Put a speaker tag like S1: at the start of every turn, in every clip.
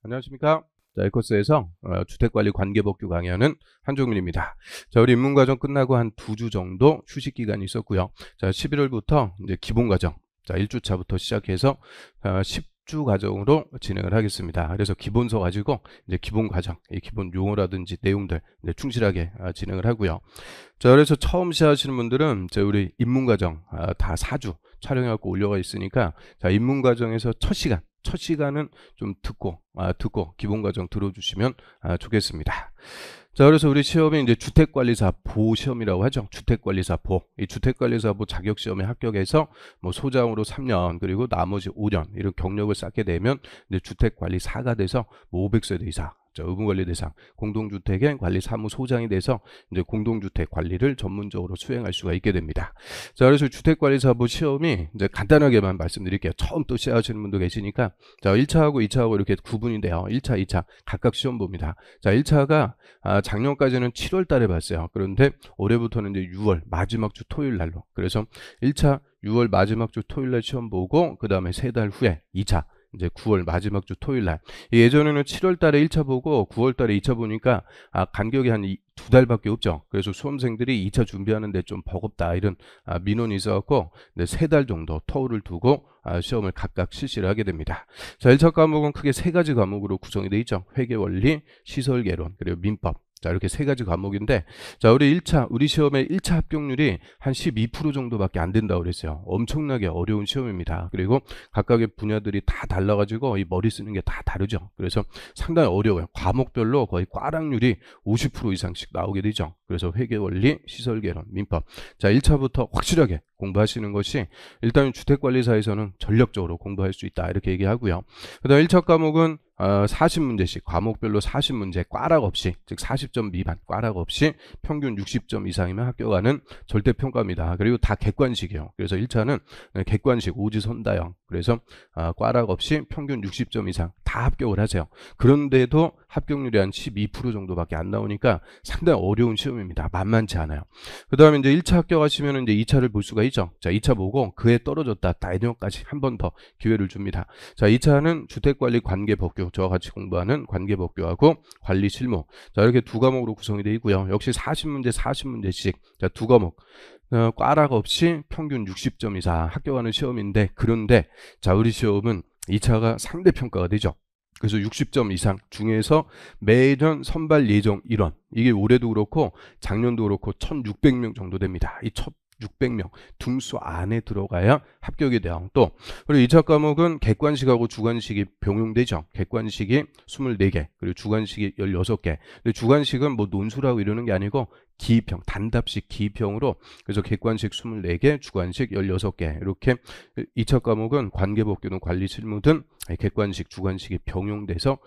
S1: 안녕하십니까. 자, 이 코스에서 주택관리 관계법규 강의하는 한종민입니다. 자, 우리 입문과정 끝나고 한 2주 정도 휴식 기간이 있었고요. 자, 11월부터 이제 기본과정, 자, 1주차부터 시작해서 10주 과정으로 진행을 하겠습니다. 그래서 기본서 가지고 이제 기본 과정, 이 기본 용어라든지 내용들 이제 충실하게 진행을 하고요. 자, 그래서 처음 시작하시는 분들은 이제 우리 입문과정 다 4주 촬영해갖고 올려가 있으니까, 자, 입문과정에서 첫 시간은 좀 듣고 기본 과정 들어주시면 좋겠습니다. 자, 그래서 우리 시험이 이제 주택관리사 보 시험이라고 하죠. 주택관리사 보. 이 주택관리사 보 자격 시험에 합격해서 뭐 소장으로 3년 그리고 나머지 5년 이런 경력을 쌓게 되면 이제 주택관리사가 돼서 뭐 500세대 이상, 의무관리 대상, 공동주택의 관리사무소장이 돼서 이제 공동주택 관리를 전문적으로 수행할 수가 있게 됩니다. 자, 그래서 주택관리사부 시험이 이제 간단하게만 말씀드릴게요. 처음 또 시작하시는 분도 계시니까, 자, 1차하고 2차하고 이렇게 구분인데요. 1차, 2차 각각 시험 봅니다. 자, 1차가 작년까지는 7월 달에 봤어요. 그런데 올해부터는 이제 6월 마지막 주 토요일 날로. 그래서 1차 6월 마지막 주 토요일 날 시험 보고, 그 다음에 3달 후에 2차 이제 9월 마지막 주 토요일 날. 예전에는 7월 달에 1차 보고 9월 달에 2차 보니까 간격이 한 2달밖에 없죠. 그래서 수험생들이 2차 준비하는데 좀 버겁다 이런 민원이 있어갖고 3달 정도 터울을 두고 시험을 각각 실시를 하게 됩니다. 자, 1차 과목은 크게 3가지 과목으로 구성이 되어 있죠. 회계원리, 시설개론, 그리고 민법. 자, 이렇게 3가지 과목인데, 자, 우리 시험의 1차 합격률이 한 12% 정도밖에 안 된다고 그랬어요. 엄청나게 어려운 시험입니다. 그리고 각각의 분야들이 다 달라가지고 이 머리 쓰는 게 다 다르죠. 그래서 상당히 어려워요. 과목별로 거의 꽈락률이 50% 이상씩 나오게 되죠. 그래서 회계원리, 시설개론, 민법. 자, 1차부터 확실하게 공부하시는 것이 일단 주택관리사에서는 전력적으로 공부할 수 있다 이렇게 얘기하고요. 그 다음 1차 과목은 40문제씩 과목별로 40문제 꽈락 없이, 즉 40점 미만 꽈락 없이 평균 60점 이상이면 합격하는 절대평가입니다. 그리고 다 객관식이에요. 그래서 1차는 객관식 오지선다형, 그래서 꽈락 없이 평균 60점 이상 다 합격을 하세요. 그런데도 합격률이 한 12% 정도밖에 안 나오니까 상당히 어려운 시험입니다. 만만치 않아요. 그 다음에 이제 1차 합격하시면 이제 2차를 볼 수가 있죠. 자, 2차 보고 그에 떨어졌다 다이너까지 한 번 더 기회를 줍니다. 자, 2차는 주택관리 관계법규, 저와 같이 공부하는 관계법규하고 관리실무. 자, 이렇게 두 과목으로 구성이 되어 있고요. 역시 40문제씩 자, 두 과목 꽈락 없이 평균 60점 이상 합격하는 시험인데, 그런데 자, 우리 시험은 2차가 상대평가가 되죠. 그래서 60점 이상 중에서 매년 선발 예정 인원, 이게 올해도 그렇고 작년도 그렇고 1600명 정도 됩니다. 이 1600명 등수 안에 들어가야 합격이 돼요. 또 그리고 2차 과목은 객관식하고 주관식이 병용되죠. 객관식이 24개 그리고 주관식이 16개. 근데 주관식은 뭐 논술하고 이러는 게 아니고 기입형, 단답식 기입형으로, 그래서 객관식 24개, 주관식 16개. 이렇게 2차 과목은 관계법규는 관리실무든 객관식, 주관식이 병용돼서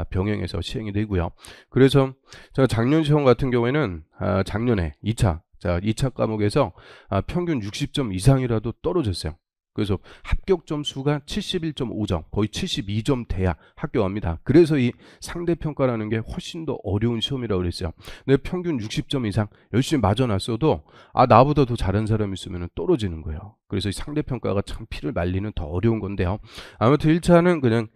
S1: 병행해서 시행이 되고요. 그래서 제가 작년 시험 같은 경우에는 작년에 2차 2차 과목에서 평균 60점 이상이라도 떨어졌어요. 그래서 합격 점수가 71.5점, 거의 72점 돼야 합격합니다. 그래서 이 상대평가라는 게 훨씬 더 어려운 시험이라고 그랬어요. 근데 평균 60점 이상 열심히 맞아놨어도 나보다 더 잘한 사람이 있으면 떨어지는 거예요. 그래서 이 상대평가가 참 피를 말리는 더 어려운 건데요. 아무튼 1차는 그냥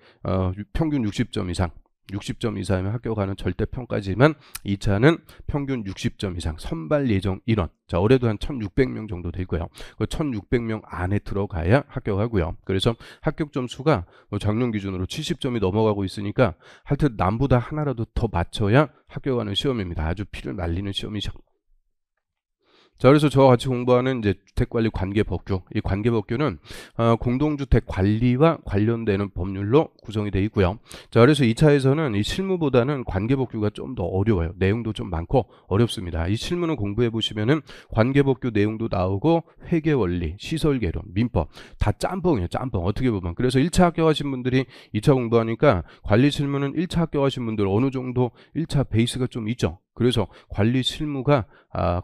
S1: 평균 60점 이상, 60점 이상이면 합격하는 절대평가지만, 2차는 평균 60점 이상 선발 예정 인원, 자, 올해도 한 1600명 정도 되고요. 그 1600명 안에 들어가야 합격하고요. 그래서 합격 점수가 작년 기준으로 70점이 넘어가고 있으니까 하여튼 남보다 하나라도 더 맞춰야 합격하는 시험입니다. 아주 피를 말리는 시험이죠. 자, 그래서 저와 같이 공부하는 이제 주택관리 관계법규, 이 관계법규는 공동주택 관리와 관련되는 법률로 구성이 되어 있고요. 자, 그래서 2차에서는 이 실무보다는 관계법규가 좀 더 어려워요. 내용도 좀 많고 어렵습니다. 이 실무는 공부해 보시면은 관계법규 내용도 나오고 회계원리, 시설개론, 민법 다 짬뽕이에요. 짬뽕 어떻게 보면. 그래서 1차 합격하신 분들이 2차 공부하니까 관리 실무는 1차 합격하신 분들 어느 정도 1차 베이스가 좀 있죠. 그래서 관리 실무가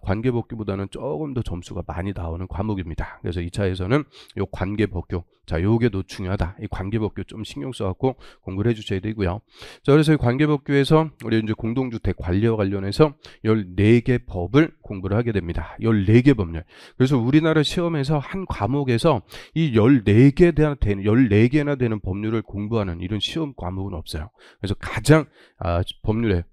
S1: 관계법규보다는 조금 더 점수가 많이 나오는 과목입니다. 그래서 2차에서는 요 관계법규, 자, 요게도 중요하다. 이 관계법규 좀 신경 써갖고 공부를 해주셔야 되고요. 자, 그래서 이 관계법규에서 우리 이제 공동주택 관리와 관련해서 14개 법을 공부를 하게 됩니다. 14개 법률. 그래서 우리나라 시험에서 한 과목에서 이 14개나 되는 법률을 공부하는 이런 시험 과목은 없어요. 그래서 가장 법률에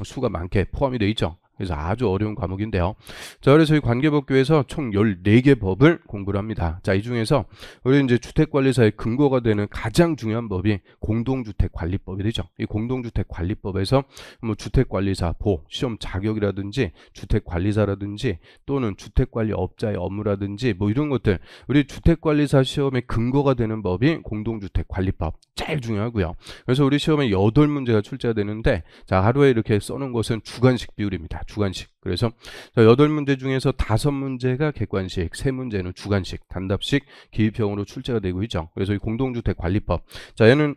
S1: 수가 많게 포함이 되어 있죠. 그래서 아주 어려운 과목인데요. 자, 그래서 이 관계법규에서 총 14개 법을 공부를 합니다. 자, 이 중에서 우리 이제 주택관리사의 근거가 되는 가장 중요한 법이 공동주택관리법이 되죠. 이 공동주택관리법에서 뭐 주택관리사 시험 자격이라든지 주택관리사라든지 또는 주택관리업자의 업무라든지 뭐 이런 것들, 우리 주택관리사 시험의 근거가 되는 법이 공동주택관리법 제일 중요하고요. 그래서 우리 시험에 8문제가 출제가 되는데, 자, 하루에 이렇게 써놓은 것은 주관식 비율입니다. 주관식. 그래서 8문제 중에서 5문제가 객관식, 3문제는 주관식, 단답식, 기입형으로 출제가 되고 있죠. 그래서 이 공동주택관리법. 자, 얘는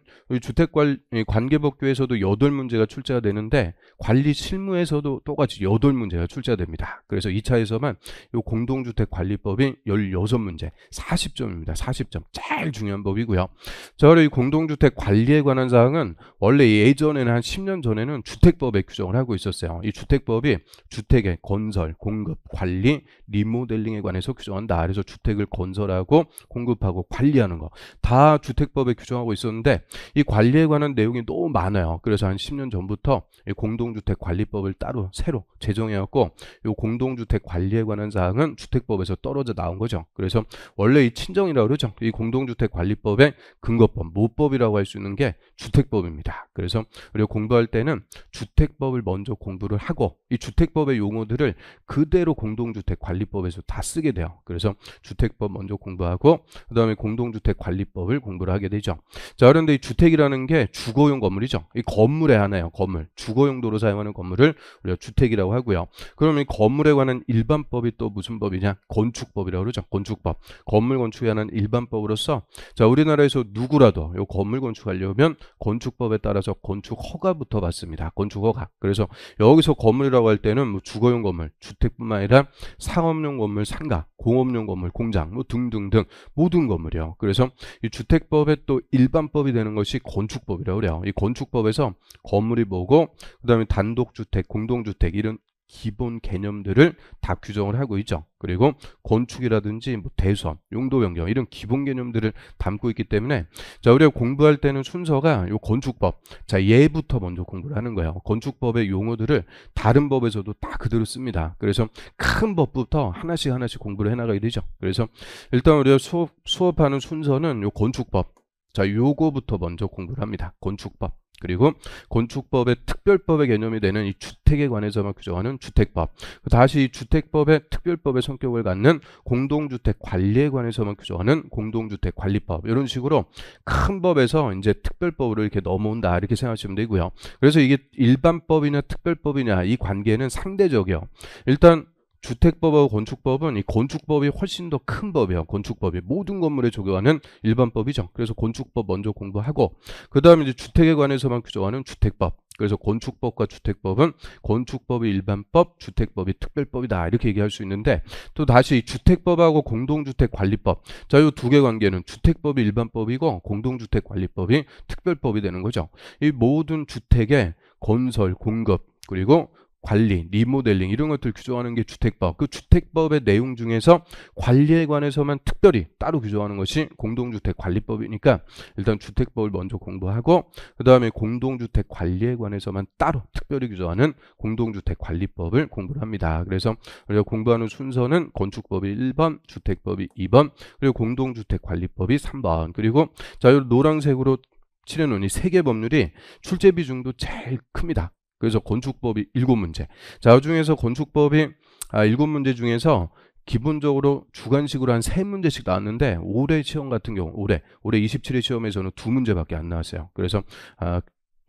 S1: 관계법규에서도 8문제가 출제가 되는데 관리 실무에서도 똑같이 8문제가 출제가 됩니다. 그래서 2차에서만 이 공동주택관리법이 16문제, 40점입니다. 40점. 제일 중요한 법이고요. 자, 그리고 이 공동주택 관리에 관한 사항은 원래 예전에는 한 10년 전에는 주택법에 규정을 하고 있었어요. 이 주택법이 주택의 건설, 공급, 관리, 리모델링에 관해서 규정한다. 그래서 주택을 건설하고 공급하고 관리하는 거 다 주택법에 규정하고 있었는데 이 관리에 관한 내용이 너무 많아요. 그래서 한 10년 전부터 이 공동주택 관리법을 따로 새로 제정해왔고, 이 공동주택 관리에 관한 사항은 주택법에서 떨어져 나온 거죠. 그래서 원래 이 친정이라고 그러죠. 이 공동주택 관리법의 근거법, 모법이라고 할 수 있는 게 주택법입니다. 그래서 우리가 공부할 때는 주택법을 먼저 공부를 하고 이 주택법의 용어들을 그대로 공동주택관리법에서 다 쓰게 돼요. 그래서 주택법 먼저 공부하고 그 다음에 공동주택관리법을 공부를 하게 되죠. 자, 그런데 이 주택이라는 게 주거용 건물이죠. 이 건물의 하나예요. 건물. 주거용도로 사용하는 건물을 우리가 주택이라고 하고요. 그러면 이 건물에 관한 일반법이 또 무슨 법이냐? 건축법이라고 그러죠. 건축법. 건물 건축에 관한 일반법으로서, 자, 우리나라에서 누구라도 이 건물 건축하려면 건축법에 따라서 건축 허가부터 받습니다. 건축 허가. 그래서 여기서 건물이라고 할 때는 뭐 주거용 건물, 주택뿐만 아니라 상업용 건물, 상가, 공업용 건물, 공장 뭐 등등등 모든 건물이요. 그래서 이 주택법의 또 일반법이 되는 것이 건축법이라고 그래요. 이 건축법에서 건물이 뭐고 그다음에 단독주택, 공동주택 이런 기본 개념들을 다 규정을 하고 있죠. 그리고 건축이라든지 뭐 대선, 용도 변경 이런 기본 개념들을 담고 있기 때문에, 자, 우리가 공부할 때는 순서가 요 건축법, 자, 얘부터 먼저 공부를 하는 거예요. 건축법의 용어들을 다른 법에서도 다 그대로 씁니다. 그래서 큰 법부터 하나씩 공부를 해나가야 되죠. 그래서 일단 우리가 수업하는 순서는 요 건축법, 자, 요거부터 먼저 공부를 합니다. 건축법. 그리고 건축법의 특별법의 개념이 되는 이 주택에 관해서만 규정하는 주택법, 다시 이 주택법의 특별법의 성격을 갖는 공동주택 관리에 관해서만 규정하는 공동주택관리법, 이런 식으로 큰 법에서 이제 특별법으로 이렇게 넘어온다, 이렇게 생각하시면 되고요. 그래서 이게 일반법이냐 특별법이냐 이 관계는 상대적이요. 일단 주택법하고 건축법은 이 건축법이 훨씬 더 큰 법이에요. 건축법이 모든 건물에 적용하는 일반법이죠. 그래서 건축법 먼저 공부하고 그 다음에 이제 주택에 관해서만 규정하는 주택법. 그래서 건축법과 주택법은 건축법이 일반법, 주택법이 특별법이다, 이렇게 얘기할 수 있는데, 또 다시 주택법하고 공동주택관리법, 자, 이 두 개 관계는 주택법이 일반법이고 공동주택관리법이 특별법이 되는 거죠. 이 모든 주택의 건설, 공급 그리고 관리, 리모델링 이런 것들 규정하는 게 주택법. 그 주택법의 내용 중에서 관리에 관해서만 특별히 따로 규정하는 것이 공동주택관리법이니까 일단 주택법을 먼저 공부하고 그 다음에 공동주택 관리에 관해서만 따로 특별히 규정하는 공동주택관리법을 공부를 합니다. 그래서 우리가 공부하는 순서는 건축법이 1번, 주택법이 2번, 그리고 공동주택관리법이 3번. 그리고 자, 이 노란색으로 칠해놓은 이 3개 법률이 출제 비중도 제일 큽니다. 그래서 건축법이 7문제. 자, 그 중에서 건축법이 7문제 중에서 기본적으로 주관식으로 한 3문제씩 나왔는데 올해 시험 같은 경우 올해 27회 시험에서는 2문제밖에 안 나왔어요. 그래서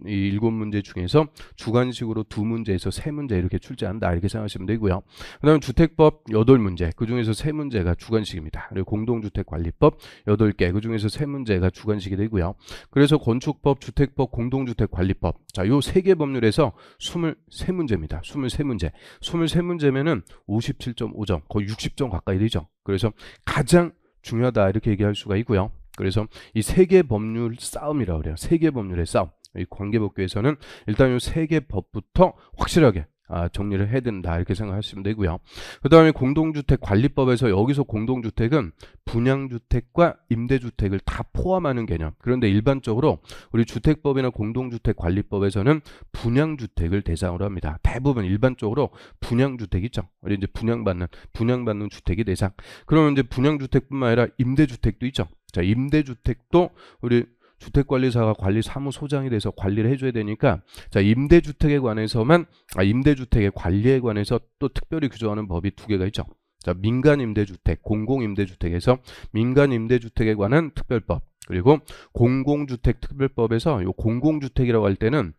S1: 이 7문제 중에서 주관식으로 2문제에서 3문제 이렇게 출제한다 이렇게 생각하시면 되고요. 그 다음에 주택법 8문제, 그 중에서 3문제가 주관식입니다. 그리고 공동주택관리법 8개, 그 중에서 3문제가 주관식이 되고요. 그래서 건축법, 주택법, 공동주택관리법, 자, 요 3개 법률에서 23문제입니다. 23문제. 23문제면은 57.5점, 거의 60점 가까이 되죠. 그래서 가장 중요하다 이렇게 얘기할 수가 있고요. 그래서 이 3개 법률 싸움이라고 그래요. 3개 법률의 싸움. 이 관계법규에서는 일단 이 3개 법부터 확실하게 정리를 해야 된다 이렇게 생각하시면 되고요. 그 다음에 공동주택관리법에서 여기서 공동주택은 분양주택과 임대주택을 다 포함하는 개념. 그런데 일반적으로 우리 주택법이나 공동주택관리법에서는 분양주택을 대상으로 합니다. 대부분 일반적으로 분양주택 있죠. 우리 이제 분양받는 주택이 대상. 그러면 이제 분양주택뿐만 아니라 임대주택도 있죠. 자, 임대주택도 우리 주택관리사가 관리사무소장이 돼서 관리를 해줘야 되니까, 자, 임대주택에 관해서만, 임대주택의 관리에 관해서 또 특별히 규정하는 법이 2개가 있죠. 자, 민간임대주택, 공공임대주택에서 민간임대주택에 관한 특별법, 그리고 공공주택특별법에서 요 공공주택이라고 할 때는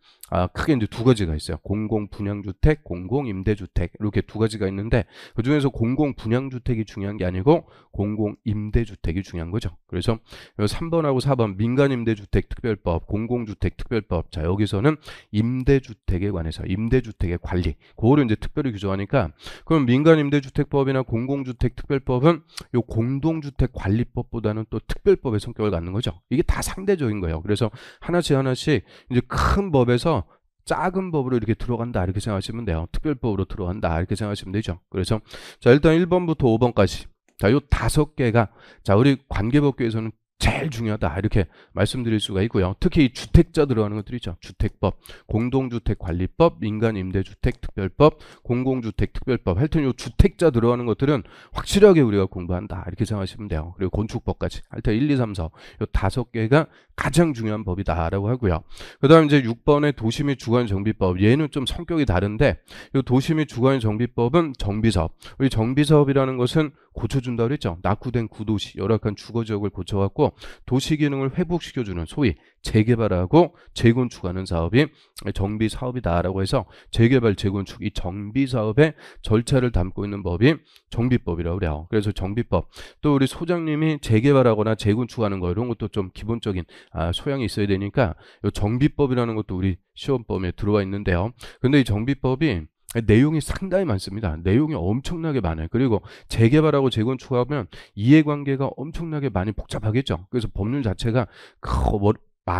S1: 크게 이제 2가지가 있어요. 공공분양주택, 공공임대주택 이렇게 2가지가 있는데 그 중에서 공공분양주택이 중요한 게 아니고 공공임대주택이 중요한 거죠. 그래서 3번하고 4번 민간임대주택특별법, 공공주택특별법, 자, 여기서는 임대주택에 관해서 임대주택의 관리, 그거를 이제 특별히 규정하니까, 그럼 민간임대주택법이나 공공주택특별법은 요 공동주택관리법보다는 또 특별법의 성격을 갖는 거죠. 이게 다 상대적인 거예요. 그래서 하나씩 이제 큰 법에서 작은 법으로 이렇게 들어간다 이렇게 생각하시면 돼요. 특별법으로 들어간다 이렇게 생각하시면 되죠. 그래서 자, 일단 1번부터 5번까지, 자, 요 5개가 자, 우리 관계법규에서는 제일 중요하다 이렇게 말씀드릴 수가 있고요. 특히 이 주택자 들어가는 것들 있죠. 주택법, 공동주택관리법, 민간임대주택특별법, 공공주택특별법, 하여튼 이 주택자 들어가는 것들은 확실하게 우리가 공부한다 이렇게 생각하시면 돼요. 그리고 건축법까지 하여튼 1, 2, 3, 4 이 5개가 가장 중요한 법이다라고 하고요. 그 다음 이제 6번의 도시 및 주거정비법, 얘는 좀 성격이 다른데, 이 도시 및 주거정비법은 정비사업, 우리 정비사업이라는 것은 고쳐준다고 그랬죠. 낙후된 구도시, 열악한 주거지역을 고쳐갖고 도시기능을 회복시켜주는 소위 재개발하고 재건축하는 사업이 정비사업이다라고 해서 재개발, 재건축, 이 정비사업의 절차를 담고 있는 법이 정비법이라고 그래요. 그래서 정비법, 또 우리 소장님이 재개발하거나 재건축하는 거 이런 것도 좀 기본적인 소양이 있어야 되니까 이 정비법이라는 것도 우리 시험범위에 들어와 있는데요. 근데 이 정비법이 내용이 상당히 많습니다. 내용이 엄청나게 많아요. 그리고 재개발하고 재건축하면 이해관계가 엄청나게 많이 복잡하겠죠. 그래서 법률 자체가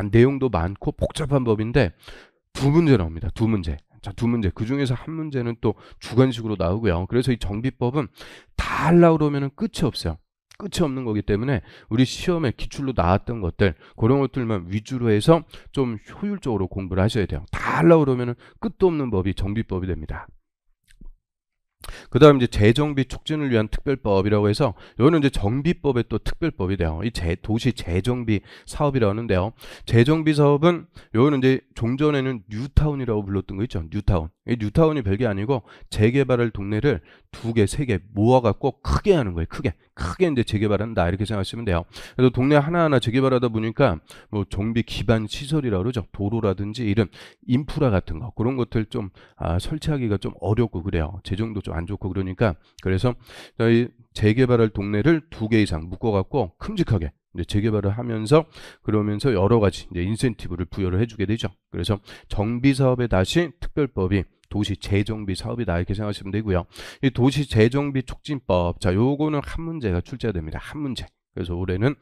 S1: 내용도 많고 복잡한 법인데 2문제 나옵니다. 2문제. 자, 2문제. 그 중에서 한 문제는 또 주관식으로 나오고요. 그래서 이 정비법은 다 하려고 그러면 끝이 없어요. 끝이 없는 거기 때문에 우리 시험에 기출로 나왔던 것들, 그런 것들만 위주로 해서 좀 효율적으로 공부를 하셔야 돼요. 다 하려고 그러면 끝도 없는 법이 정비법이 됩니다. 그 다음 이제 재정비 촉진을 위한 특별법이라고 해서 이거는 이제 정비법의 또 특별법이 돼요. 이 도시 재정비 사업이라고 하는데요. 재정비 사업은 이거는 이제 종전에는 뉴타운이라고 불렀던 거 있죠. 뉴타운. 이 뉴타운이 별게 아니고 재개발할 동네를 2개, 3개 모아갖고 크게 하는 거예요. 크게 이제 재개발한다 이렇게 생각하시면 돼요. 그래서 동네 하나하나 재개발하다 보니까 뭐 정비 기반 시설이라고 그러죠. 도로라든지 이런 인프라 같은 거, 그런 것들 좀 설치하기가 좀 어렵고 그래요. 재정도 좀 안 좋고 그러니까, 그래서 이 재개발할 동네를 2개 이상 묶어갖고 큼직하게 이제 재개발을 하면서, 그러면서 여러 가지 이제 인센티브를 부여를 해주게 되죠. 그래서 정비 사업에 다시 특별법이 도시 재정비 사업이다 이렇게 생각하시면 되고요. 이 도시 재정비 촉진법, 자, 요거는 한 문제가 출제가 됩니다. 한 문제. 그래서 올해는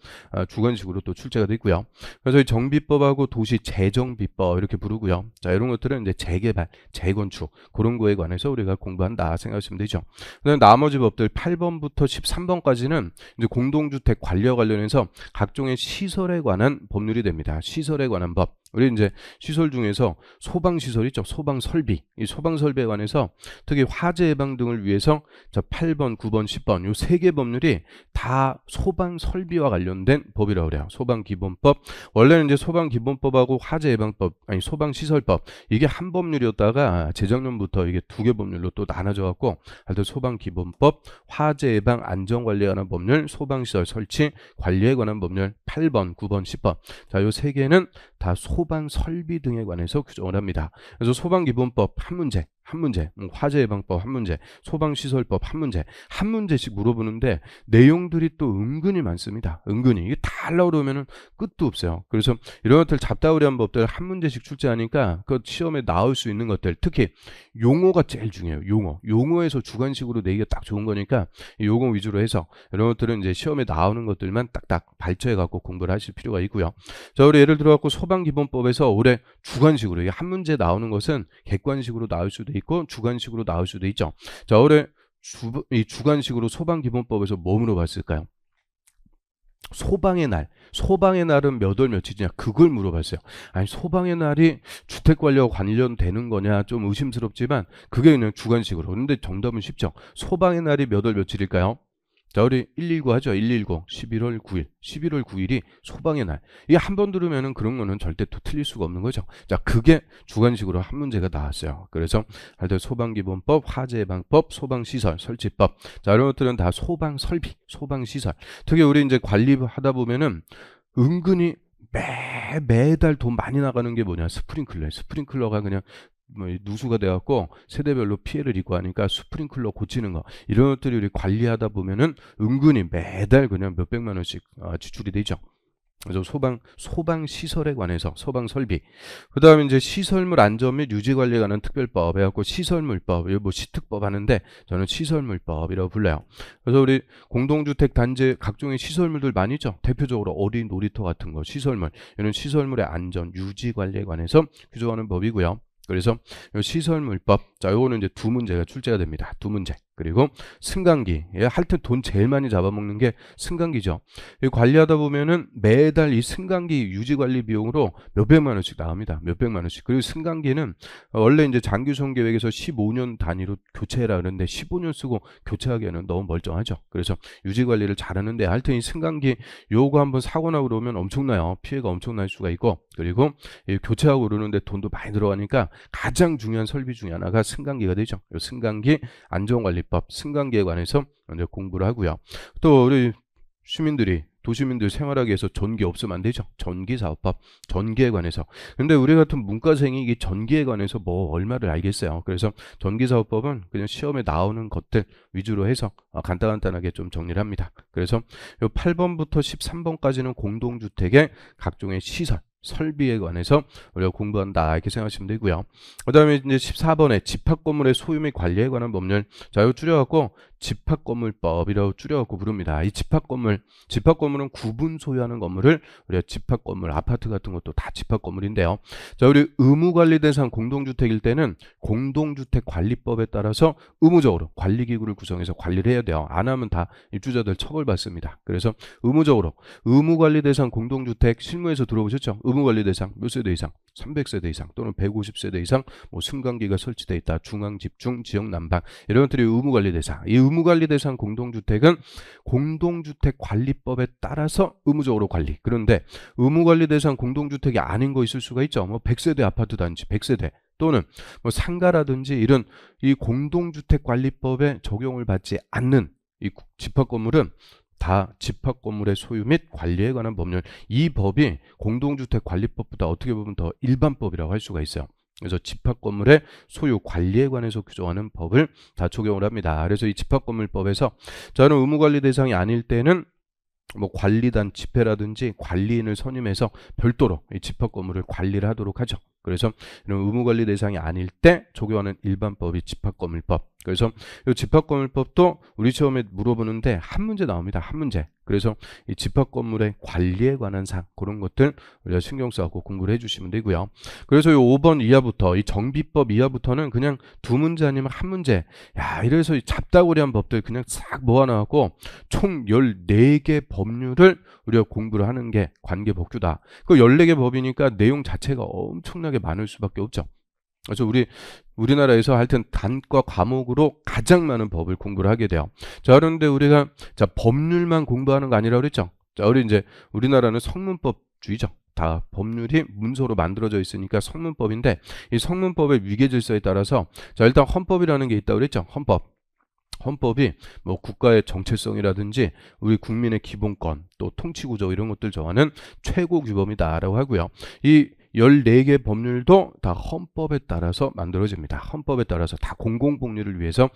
S1: 주관식으로 또 출제가 되고요. 그래서 이 정비법하고 도시 재정비법 이렇게 부르고요. 자, 이런 것들은 이제 재개발, 재건축 그런 거에 관해서 우리가 공부한다 생각하시면 되죠. 그다음에 나머지 법들 8번부터 13번까지는 이제 공동주택 관리와 관련해서 각종의 시설에 관한 법률이 됩니다. 시설에 관한 법. 우리 이제 시설 중에서 소방시설 있죠. 소방설비. 이 소방설비에 관해서 특히 화재 예방 등을 위해서 자, 8번, 9번, 10번 요 3개 법률이 다 소방설비와 관련된 법이라고 그래요. 소방기본법. 원래는 이제 소방기본법하고 화재 예방법, 아니 소방시설법, 이게 한 법률이었다가 재작년부터 이게 2개 법률로 또 나눠져 갖고 하여튼 소방기본법, 화재 예방 안전관리에 관한 법률, 소방시설 설치 관리에 관한 법률 8번, 9번, 10번. 자, 요 3개는 다 소방 설비 등에 관해서 규정을 합니다. 그래서 소방기본법 한 문제, 화재예방법 한 문제, 소방시설법 한 문제, 한 문제씩 물어보는데 내용들이 또 은근히 많습니다. 은근히 이게 다 하려고 그러면은 끝도 없어요. 그래서 이런 것들 잡다구리한 법들 한 문제씩 출제하니까 그 시험에 나올 수 있는 것들, 특히 용어가 제일 중요해요. 용어에서 주관식으로 내기가 딱 좋은 거니까 용어 위주로 해서 이런 것들은 이제 시험에 나오는 것들만 딱딱 발췌해 갖고 공부를 하실 필요가 있고요. 자, 우리 예를 들어 갖고 소방기본법에서 올해 주관식으로, 이게 한 문제 나오는 것은 객관식으로 나올 수도 있고 주관식으로 나올 수도 있죠. 자, 올해 이 주관식으로 소방기본법에서 뭐 물어봤을까요? 소방의 날은 몇 월 며칠이냐, 그걸 물어봤어요. 아니, 소방의 날이 주택관리와 관련되는 거냐 좀 의심스럽지만 그게 그냥 주관식으로. 그런데 정답은 쉽죠. 소방의 날이 몇 월 며칠일까요? 자, 우리 119 하죠. 119 11월 9일 11월 9일이 소방의 날. 이게 한 번 들으면은 그런 거는 절대 또 틀릴 수가 없는 거죠. 자, 그게 주관식으로 한 문제가 나왔어요. 그래서 하여튼 소방기본법, 화재예방법, 소방시설 설치법, 자, 이런 것들은 다 소방설비, 소방시설. 특히 우리 이제 관리하다 보면은 은근히 매달 돈 많이 나가는 게 뭐냐, 스프링클러예요. 스프링클러가 그냥 뭐 누수가 돼갖고 세대별로 피해를 입고 하니까 스프링클러 고치는 거, 이런 것들이 우리 관리하다 보면은 은근히 매달 그냥 몇백만 원씩 지출이 되죠. 그래서 소방 시설에 관해서 소방 설비, 그 다음에 이제 시설물 안전 및 유지 관리에 관한 특별법 해갖고 시설물법, 뭐 시특법 하는데 저는 시설물법이라고 불러요. 그래서 우리 공동주택 단지 각종의 시설물들 많이 있죠. 대표적으로 어린 놀이터 같은 거 시설물, 이런 시설물의 안전 유지 관리에 관해서 규정하는 법이고요. 그래서 시설물법, 자, 요거는 이제 두 문제가 출제가 됩니다. 두 문제. 그리고 승강기, 할 때 돈 제일 많이 잡아먹는 게 승강기죠. 관리하다 보면은 매달 이 승강기 유지관리 비용으로 몇백만 원씩 나옵니다. 몇백만 원씩. 그리고 승강기는 원래 이제 장기소형 계획에서 15년 단위로 교체해라 그러는데 15년 쓰고 교체하기에는 너무 멀쩡하죠. 그래서 유지관리를 잘하는데 하여튼 이 승강기 요거 한번 사고 나고 그러면 엄청나요. 피해가 엄청날 수가 있고, 그리고 교체하고 그러는데 돈도 많이 들어가니까 가장 중요한 설비 중에 하나가 승강기가 되죠. 요 승강기 안전관리법, 승강기에 관해서 먼저 공부를 하고요. 또 우리 도시민들 생활하기 위해서 전기 없으면 안 되죠. 전기사업법, 전기에 관해서. 근데 우리 같은 문과생이 이 전기에 관해서 뭐 얼마를 알겠어요. 그래서 전기사업법은 그냥 시험에 나오는 것들 위주로 해서 간단하게 좀 정리를 합니다. 그래서 요 8번부터 13번까지는 공동주택의 각종의 시설, 설비에 관해서 우리가 공부한다, 이렇게 생각하시면 되고요. 그 다음에 이제 14번에 집합건물의 소유 및 관리에 관한 법률, 자, 이거 줄여갖고 집합건물법이라고 줄여갖고 부릅니다. 이 집합건물은 구분 소유하는 건물을 우리가 집합건물, 아파트 같은 것도 다 집합건물인데요. 자, 우리 의무관리 대상 공동주택일 때는 공동주택관리법에 따라서 의무적으로 관리기구를 구성해서 관리를 해야 돼요. 안 하면 다 입주자들 처벌받습니다. 그래서 의무적으로 의무관리 대상 공동주택, 실무에서 들어보셨죠? 의무관리 대상 몇 세대 이상? 300세대 이상 또는 150세대 이상, 뭐 승강기가 설치되어 있다, 중앙집중, 지역난방, 이런 것들이 의무관리 대상. 이 의무관리 대상 공동주택은 공동주택관리법에 따라서 의무적으로 관리. 그런데 의무관리 대상 공동주택이 아닌 거 있을 수가 있죠. 뭐 100세대 아파트 단지, 100세대 또는 뭐 상가라든지 이런 이 공동주택관리법에 적용을 받지 않는 이 집합건물은 다 집합건물의 소유 및 관리에 관한 법률, 이 법이 공동주택관리법보다 어떻게 보면 더 일반법이라고 할 수가 있어요. 그래서 집합건물의 소유 관리에 관해서 규정하는 법을 다 적용을 합니다. 그래서 이 집합건물법에서 저는 의무관리 대상이 아닐 때는 뭐 관리단 집회라든지 관리인을 선임해서 별도로 이 집합건물을 관리를 하도록 하죠. 그래서 이런 의무관리 대상이 아닐 때 적용하는 일반법이 집합건물법. 그래서 이 집합건물법도 우리 시험에 물어보는데 한 문제 나옵니다. 한 문제. 그래서 이 집합건물의 관리에 관한 사항, 그런 것들 우리가 신경 써갖고 공부를 해주시면 되고요. 그래서 이 5번 이하부터, 이 정비법 이하부터는 그냥 두 문제 아니면 한 문제. 야, 이래서 이 잡다구리한 법들 그냥 싹 모아놔갖고 총 14개 법률을 우리가 공부를 하는 게 관계법규다. 그 14개 법이니까 내용 자체가 엄청나게 많을 수밖에 없죠. 그래서 우리나라에서 하여튼 단과 과목으로 가장 많은 법을 공부를 하게 돼요. 자, 그런데 우리가 법률만 공부하는 거 아니라 그랬죠. 자, 우리나라는 성문법주의죠. 다 법률이 문서로 만들어져 있으니까 성문법인데, 이 성문법의 위계질서에 따라서 자, 일단 헌법이라는 게 있다고 그랬죠. 헌법이 뭐 국가의 정체성이라든지 우리 국민의 기본권, 또 통치구조, 이런 것들 정하는 최고 규범이다라고 하고요. 이 14개 법률도 다 헌법에 따라서 만들어집니다. 헌법에 따라서 다 공공복리를 위해서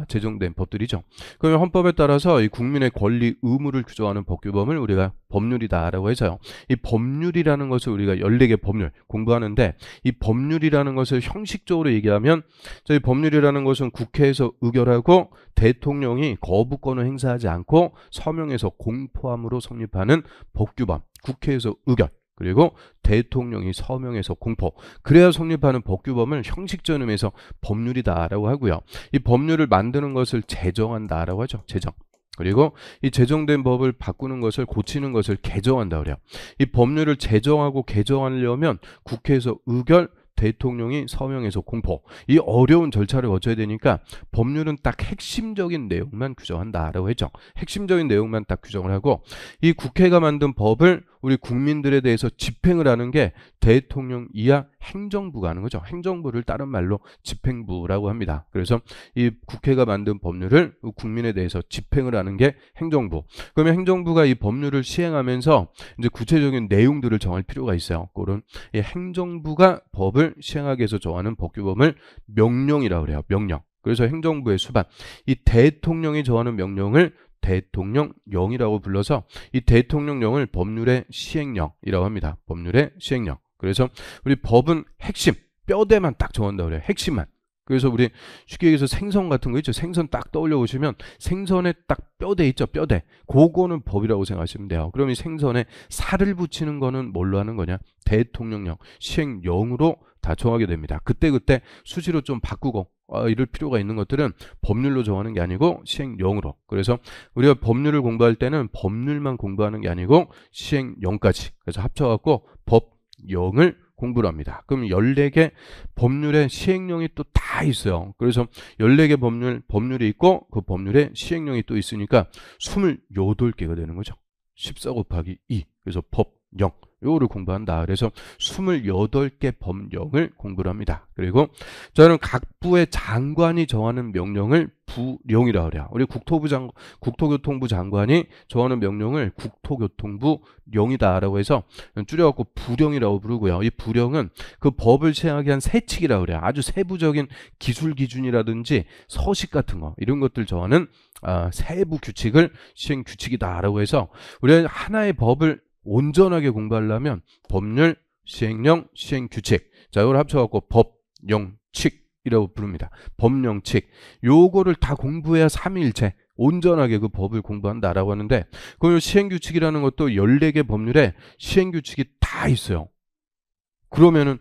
S1: 제정된 법들이죠. 그러면 헌법에 따라서 이 국민의 권리, 의무를 규정하는 법규범을 우리가 법률이다라고 해서요. 이 법률이라는 것을 우리가 14개 법률 공부하는데, 이 법률이라는 것을 형식적으로 얘기하면, 저희 법률이라는 것은 국회에서 의결하고 대통령이 거부권을 행사하지 않고 서명해서 공포함으로 성립하는 법규범, 국회에서 의결, 그리고 대통령이 서명해서 공포, 그래야 성립하는 법규범을 형식적인 의미에서 법률이다라고 하고요. 이 법률을 만드는 것을 제정한다라고 하죠. 제정. 그리고 이 제정된 법을 바꾸는 것을, 고치는 것을 개정한다 그래요. 이 법률을 제정하고 개정하려면 국회에서 의결, 대통령이 서명해서 공포, 이 어려운 절차를 거쳐야 되니까 법률은 딱 핵심적인 내용만 규정한다라고 했죠. 핵심적인 내용만 딱 규정을 하고, 이 국회가 만든 법을 우리 국민들에 대해서 집행을 하는 게 대통령 이하 행정부가 하는 거죠. 행정부를 다른 말로 집행부라고 합니다. 그래서 이 국회가 만든 법률을 국민에 대해서 집행을 하는 게 행정부. 그러면 행정부가 이 법률을 시행하면서 이제 구체적인 내용들을 정할 필요가 있어요. 그런 이 행정부가 법을 시행하기 위해서 정하는 법규범을 명령이라고 그래요. 명령. 그래서 행정부의 수반, 이 대통령이 정하는 명령을 대통령령이라고 불러서 이 대통령령을 법률의 시행령이라고 합니다. 법률의 시행령. 그래서 우리 법은 핵심, 뼈대만 딱 정한다고 그래요. 핵심만. 그래서 우리 쉽게 얘기해서 생선 같은 거 있죠. 생선 딱 떠올려 보시면 생선에 딱 뼈대 있죠. 뼈대. 그거는 법이라고 생각하시면 돼요. 그럼 이 생선에 살을 붙이는 거는 뭘로 하는 거냐? 대통령령, 시행령으로 다 정하게 됩니다. 그때그때 수시로 좀 바꾸고 이럴 필요가 있는 것들은 법률로 정하는 게 아니고 시행령으로. 그래서 우리가 법률을 공부할 때는 법률만 공부하는 게 아니고 시행령까지, 그래서 합쳐갖고 법령을 공부를 합니다. 그럼 14개 법률의 시행령이 또 다 있어요. 그래서 14개 법률이 있고 그 법률의 시행령이 또 있으니까 28개가 되는 거죠. 14 곱하기 2. 그래서 법령. 요거를 공부한다. 그래서 28개 법령을 공부를 합니다. 그리고 저는 각 부의 장관이 정하는 명령을 부령이라고 그래요. 우리 국토교통부 장관이 정하는 명령을 국토교통부령이다라고 해서 줄여갖고 부령이라고 부르고요. 이 부령은 그 법을 시행하기 위한 세칙이라고 그래요. 아주 세부적인 기술 기준이라든지 서식 같은 거, 이런 것들 정하는 세부 규칙을 시행 규칙이다라고 해서 우리가 하나의 법을 온전하게 공부하려면 법률, 시행령, 시행규칙, 자 이걸 합쳐갖고 법령칙이라고 부릅니다. 법령칙. 요거를 다 공부해야 삼위일체 온전하게 그 법을 공부한다라고 하는데, 그 시행규칙이라는 것도 14개 법률에 시행규칙이 다 있어요. 그러면은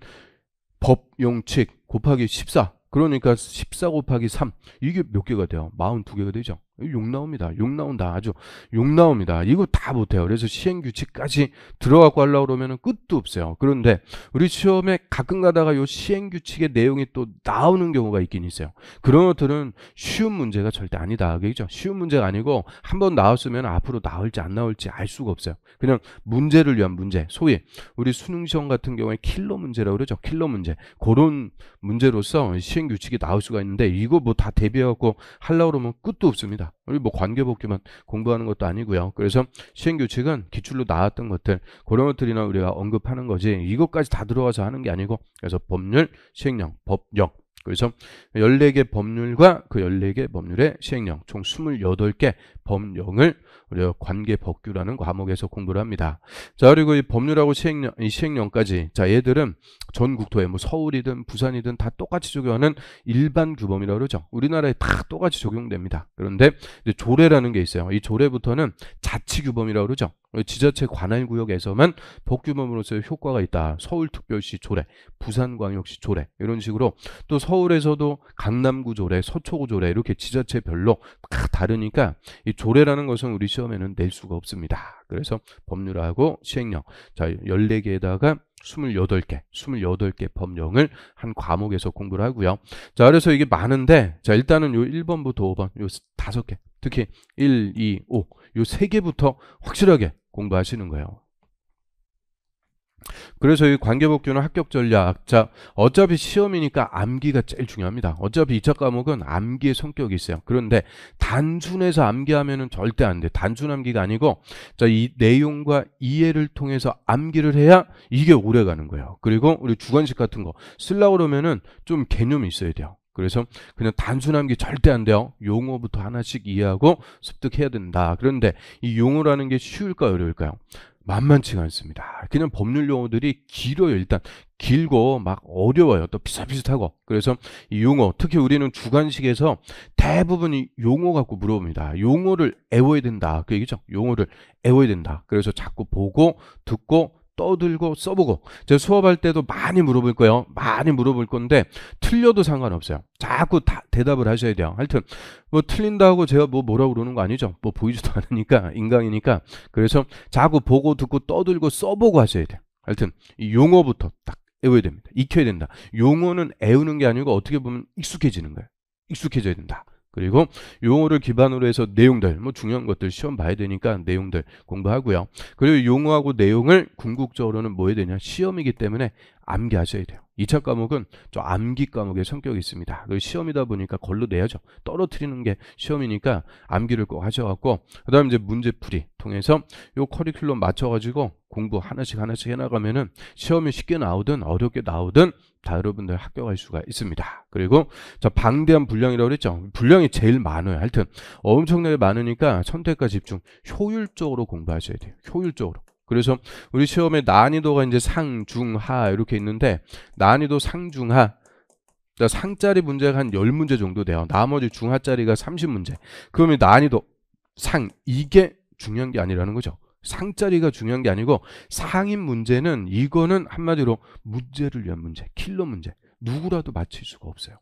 S1: 법령칙 곱하기 14, 그러니까 14 곱하기 3, 이게 몇 개가 돼요? 42개가 되죠. 6 나옵니다. 6 나온다. 아주 6 나옵니다. 이거 다 못해요. 그래서 시행규칙까지 들어가고 하려고 그러면 끝도 없어요. 그런데 우리 시험에 가끔 가다가 이 시행규칙의 내용이 또 나오는 경우가 있긴 있어요. 그런 것들은 쉬운 문제가 절대 아니다. 그죠? 쉬운 문제가 아니고 한번 나왔으면 앞으로 나올지 안 나올지 알 수가 없어요. 그냥 문제를 위한 문제. 소위 우리 수능시험 같은 경우에 킬러 문제라고 그러죠. 킬러 문제. 그런 문제로서 시행규칙이 나올 수가 있는데, 이거 뭐 다 대비해갖고 하려고 그러면 끝도 없습니다. 우리 뭐 관계법규만 공부하는 것도 아니고요. 그래서 시행규칙은 기출로 나왔던 것들, 그런 것들이나 우리가 언급하는 거지, 이것까지 다 들어가서 하는 게 아니고, 그래서 법률, 시행령, 법령. 그래서 14개 법률과 그 14개 법률의 시행령, 총 28개 법령을 우리가 관계법규라는 과목에서 공부를 합니다. 자, 그리고 이 법률하고 이 시행령까지, 자 얘들은 전 국토에 뭐 서울이든 부산이든 다 똑같이 적용하는 일반 규범이라고 그러죠. 우리나라에 다 똑같이 적용됩니다. 그런데 이제 조례라는 게 있어요. 이 조례부터는 자치규범이라고 그러죠. 지자체 관할구역에서만 법규범으로서의 효과가 있다. 서울특별시 조례, 부산광역시 조례, 이런 식으로. 또 서울에서도 강남구 조례, 서초구 조례, 이렇게 지자체별로 다 다르니까 이 조례라는 것은 우리 시험에는 낼 수가 없습니다. 그래서 법률하고 시행령, 자 14개에다가 28개 법령을 한 과목에서 공부를 하고요. 자, 그래서 이게 많은데, 자 일단은 요 1번부터 5번 요 5개, 특히 1, 2, 5 요 3개부터 확실하게 공부하시는 거예요. 그래서 이 관계복귀는 합격 전략. 자, 어차피 시험이니까 암기가 제일 중요합니다. 어차피 2차 과목은 암기의 성격이 있어요. 그런데 단순해서 암기하면은 절대 안 돼. 단순 암기가 아니고, 자, 이 내용과 이해를 통해서 암기를 해야 이게 오래 가는 거예요. 그리고 우리 주관식 같은 거 쓰려고 그러면은 좀 개념이 있어야 돼요. 그래서 그냥 단순 암기 절대 안 돼요. 용어부터 하나씩 이해하고 습득해야 된다. 그런데 이 용어라는 게 쉬울까요, 어려울까요? 만만치가 않습니다. 그냥 법률 용어들이 길어요. 일단 길고 막 어려워요. 또 비슷비슷하고. 그래서 이 용어, 특히 우리는 주관식에서 대부분 이 용어 갖고 물어봅니다. 용어를 외워야 된다. 그 얘기죠. 용어를 외워야 된다. 그래서 자꾸 보고 듣고 떠들고 써보고. 제가 수업할 때도 많이 물어볼 거예요. 많이 물어볼 건데 틀려도 상관없어요. 자꾸 대답을 하셔야 돼요. 하여튼 뭐 틀린다고 제가 뭐라고 그러는 거 아니죠. 뭐 보이지도 않으니까 인간이니까. 그래서 자꾸 보고 듣고 떠들고 써보고 하셔야 돼요. 하여튼 이 용어부터 딱 외워야 됩니다. 익혀야 된다. 용어는 외우는 게 아니고 어떻게 보면 익숙해지는 거예요. 익숙해져야 된다. 그리고 용어를 기반으로 해서 내용들, 뭐 중요한 것들 시험 봐야 되니까 내용들 공부하고요. 그리고 용어하고 내용을 궁극적으로는 뭐 해야 되냐? 시험이기 때문에 암기하셔야 돼요. 2차 과목은 좀 암기 과목의 성격이 있습니다. 그리고 시험이다 보니까 걸로 내야죠. 떨어뜨리는 게 시험이니까 암기를 꼭 하셔갖고, 그 다음 이제 문제풀이 통해서 요 커리큘럼 맞춰가지고 공부 하나씩 해나가면은 시험이 쉽게 나오든 어렵게 나오든 다 여러분들 합격할 수가 있습니다. 그리고 저 방대한 분량이라고 그랬죠. 분량이 제일 많아요. 하여튼 엄청나게 많으니까 선택과 집중, 효율적으로 공부하셔야 돼요. 효율적으로. 그래서 우리 시험의 난이도가 이제 상, 중, 하 이렇게 있는데 난이도 상, 중, 하. 상짜리 문제가 한 10문제 정도 돼요. 나머지 중하짜리가 30문제. 그러면 난이도 상, 이게 중요한 게 아니라는 거죠. 상짜리가 중요한 게 아니고 상인 문제는 이거는 한마디로 문제를 위한 문제, 킬러 문제. 누구라도 맞힐 수가 없어요.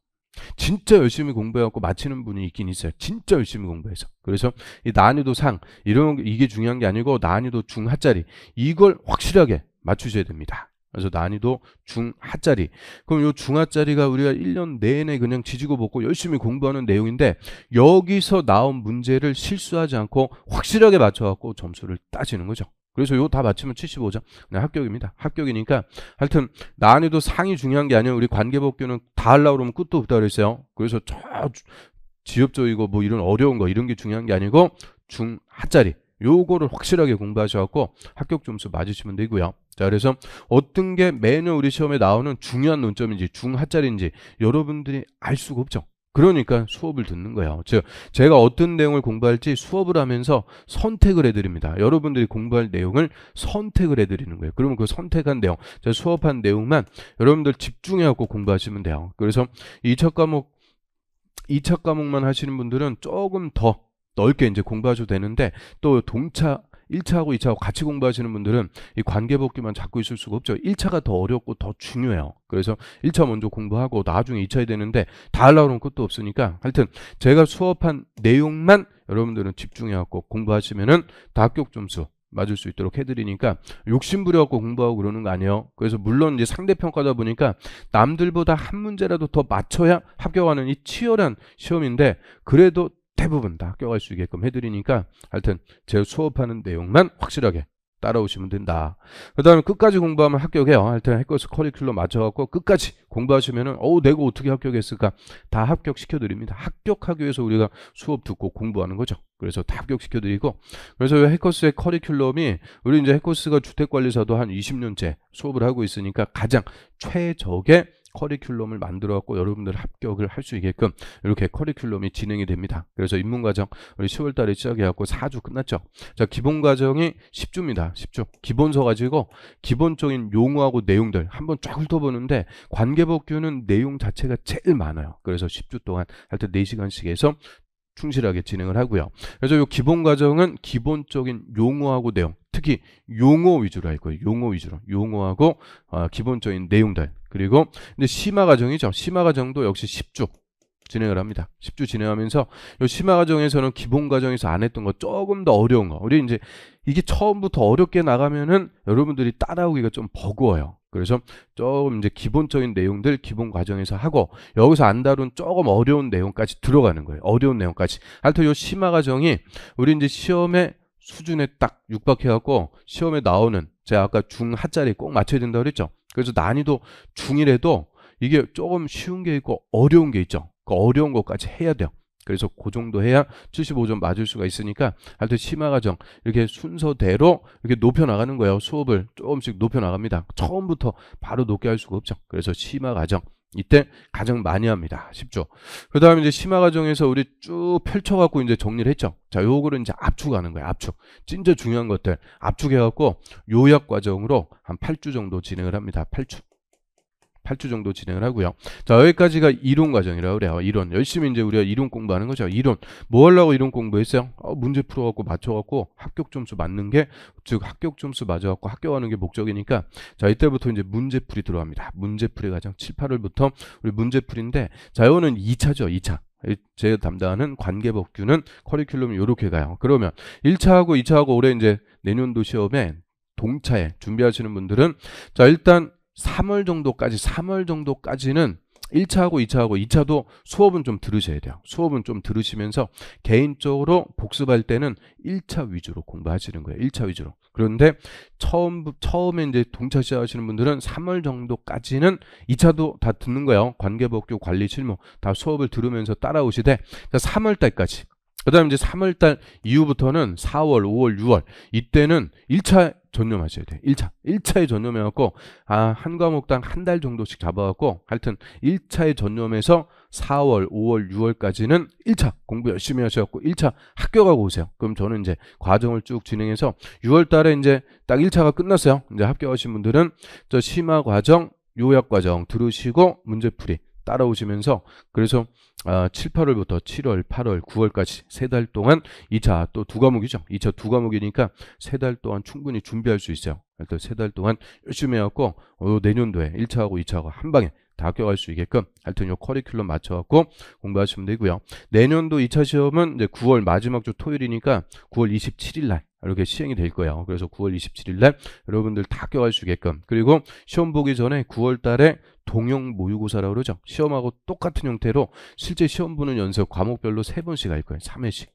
S1: 진짜 열심히 공부해갖고 맞히는 분이 있긴 있어요. 진짜 열심히 공부해서. 그래서 이 난이도 상 이게 중요한 게 아니고 난이도 중하짜리 이걸 확실하게 맞추셔야 됩니다. 그래서 난이도 중하짜리. 그럼 요 중하짜리가 우리가 1년 내내 그냥 지지고 볶고 열심히 공부하는 내용인데 여기서 나온 문제를 실수하지 않고 확실하게 맞춰갖고 점수를 따지는 거죠. 그래서 요 다 맞추면 75점. 그냥 합격입니다. 합격이니까 하여튼 난이도 상이 중요한 게 아니에요. 우리 관계복귀는 다 하려고 그러면 끝도 없다 그랬어요. 그래서 저 지엽적이고 뭐 이런 어려운 거 이런 게 중요한 게 아니고 중하짜리. 요거를 확실하게 공부하셔갖고 합격 점수 맞으시면 되고요. 자, 그래서 어떤 게 매년 우리 시험에 나오는 중요한 논점인지 중하짜리인지 여러분들이 알 수가 없죠. 그러니까 수업을 듣는 거예요. 즉 제가 어떤 내용을 공부할지 수업을 하면서 선택을 해드립니다. 여러분들이 공부할 내용을 선택을 해드리는 거예요. 그러면 그 선택한 내용, 제가 수업한 내용만 여러분들 집중해갖고 공부하시면 돼요. 그래서 2차 과목만 하시는 분들은 조금 더 넓게 이제 공부하셔도 되는데 또 1차하고 2차하고 같이 공부하시는 분들은 이 관계복귀만 잡고 있을 수가 없죠. 1차가 더 어렵고 더 중요해요. 그래서 1차 먼저 공부하고 나중에 2차 해야 되는데 다 하려고 하면 끝도 없으니까 하여튼 제가 수업한 내용만 여러분들은 집중해갖고 공부하시면은 다 합격 점수 맞을 수 있도록 해드리니까 욕심부려갖고 공부하고 그러는 거 아니에요. 그래서 물론 이제 상대평가다 보니까 남들보다 한 문제라도 더 맞춰야 합격하는 이 치열한 시험인데 그래도 대부분 다 합격할 수 있게끔 해드리니까 하여튼 제가 수업하는 내용만 확실하게 따라오시면 된다. 그 다음에 끝까지 공부하면 합격해요. 하여튼 해커스 커리큘럼 맞춰갖고 끝까지 공부하시면은 내가 어떻게 합격했을까 다 합격시켜드립니다. 합격하기 위해서 우리가 수업 듣고 공부하는 거죠. 그래서 다 합격시켜드리고 그래서 해커스의 커리큘럼이 우리 이제 해커스가 주택관리사도 한 20년째 수업을 하고 있으니까 가장 최적의 커리큘럼을 만들어 갖고 여러분들 합격을 할 수 있게끔 이렇게 커리큘럼이 진행이 됩니다. 그래서 입문과정 우리 10월 달에 시작해 갖고 4주 끝났죠. 자, 기본과정이 10주입니다. 10주. 기본서 가지고 기본적인 용어하고 내용들 한번 쫙 훑어보는데 관계복귀는 내용 자체가 제일 많아요. 그래서 10주 동안 하여튼 4시간씩 해서 충실하게 진행을 하고요. 그래서 이 기본 과정은 기본적인 용어하고 내용, 특히 용어 위주로 할 거예요. 용어 위주로. 용어하고 기본적인 내용들. 그리고 이제 심화 과정이죠. 심화 과정도 역시 10주 진행을 합니다. 10주 진행하면서 이 심화 과정에서는 기본 과정에서 안 했던 거 조금 더 어려운 거. 우리 이제 이게 처음부터 어렵게 나가면은 여러분들이 따라오기가 좀 버거워요. 그래서 조금 이제 기본적인 내용들 기본 과정에서 하고 여기서 안 다룬 조금 어려운 내용까지 들어가는 거예요. 어려운 내용까지. 하여튼 이 심화 과정이 우리 이제 시험의 수준에 딱 육박해갖고 시험에 나오는 제가 아까 중하짜리 꼭 맞춰야 된다고 그랬죠. 그래서 난이도 중이라도 이게 조금 쉬운 게 있고 어려운 게 있죠. 그 어려운 것까지 해야 돼요. 그래서 그 정도 해야 75점 맞을 수가 있으니까 하여튼 심화과정 이렇게 순서대로 이렇게 높여 나가는 거예요. 수업을 조금씩 높여 나갑니다. 처음부터 바로 높게 할 수가 없죠. 그래서 심화과정 이때 가장 많이 합니다. 쉽죠. 그 다음에 이제 심화과정에서 우리 쭉 펼쳐갖고 이제 정리를 했죠. 자, 요거를 이제 압축하는 거예요. 압축. 진짜 중요한 것들 압축해갖고 요약과정으로 한 8주 정도 진행을 합니다. 8주 정도 진행을 하고요. 자, 여기까지가 이론 과정이라고 그래요. 이론. 열심히 이제 우리가 이론 공부하는 거죠. 이론. 뭐 하려고 이론 공부했어요? 문제 풀어갖고 맞춰갖고 합격 점수 맞는 게, 즉 합격 점수 맞아갖고 합격하는 게 목적이니까, 자, 이때부터 이제 문제풀이 들어갑니다. 문제풀이 과정 7, 8월부터 우리 문제풀인데, 자, 이거는 2차죠. 2차. 제가 담당하는 관계법규는 커리큘럼이 이렇게 가요. 그러면 1차하고 2차하고 올해 이제 내년도 시험에 동차에 준비하시는 분들은, 자, 일단 3월 정도까지는 1차하고 2차하고 2차도 수업은 좀 들으셔야 돼요. 수업은 좀 들으시면서 개인적으로 복습할 때는 1차 위주로 공부하시는 거예요. 1차 위주로. 그런데 처음에 이제 동차 시작하시는 분들은 3월 정도까지는 2차도 다 듣는 거예요. 관계법규, 관리, 실무 다 수업을 들으면서 따라오시되, 3월 달까지. 그 다음에 이제 3월 달 이후부터는 4월, 5월, 6월 이때는 1차 전념하셔야 돼요. 1차에 전념해갖고 한 과목당 한 달 정도씩 잡아갖고 하여튼 1차에 전념해서 4월, 5월, 6월까지는 1차 공부 열심히 하셔갖고 1차 합격하고 오세요. 그럼 저는 이제 과정을 쭉 진행해서 6월 달에 이제 딱 1차가 끝났어요. 이제 합격하신 분들은 저 심화 과정, 요약 과정 들으시고 문제풀이 따라오시면서, 그래서 7, 8월부터 7월, 8월, 9월까지 3달 동안 2차 또 2과목이죠. 2차 2과목이니까 3달 동안 충분히 준비할 수 있어요. 일단 3달 동안 열심히 해갖고 내년도에 1차하고 2차하고 한 방에 다 합격할 수 있게끔 하여튼 요 커리큘럼 맞춰갖고 공부하시면 되고요. 내년도 2차 시험은 이제 9월 마지막 주 토요일이니까 9월 27일 날 이렇게 시행이 될 거예요. 그래서 9월 27일 날 여러분들 다 합격할 수 있게끔, 그리고 시험 보기 전에 9월 달에 동형 모의고사라고 그러죠. 시험하고 똑같은 형태로 실제 시험 보는 연습 과목별로 3번씩 할 거예요. 3회씩.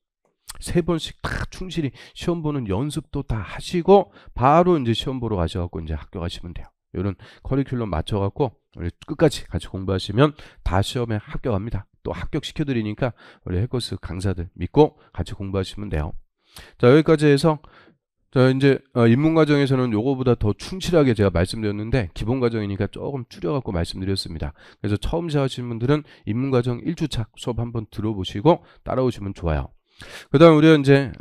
S1: 3번씩 다 충실히 시험 보는 연습도 다 하시고 바로 이제 시험 보러 가셔갖고 이제 합격하시면 돼요. 이런 커리큘럼 맞춰갖고 우리 끝까지 같이 공부하시면 다 시험에 합격합니다. 또 합격시켜드리니까 우리 해커스 강사들 믿고 같이 공부하시면 돼요. 자, 여기까지 해서 자, 이제 입문과정에서는 요거보다 더 충실하게 제가 말씀드렸는데 기본과정이니까 조금 줄여갖고 말씀드렸습니다. 그래서 처음 시작하시는 분들은 입문과정 1주차 수업 한번 들어보시고 따라오시면 좋아요. 그 다음 우리가 이제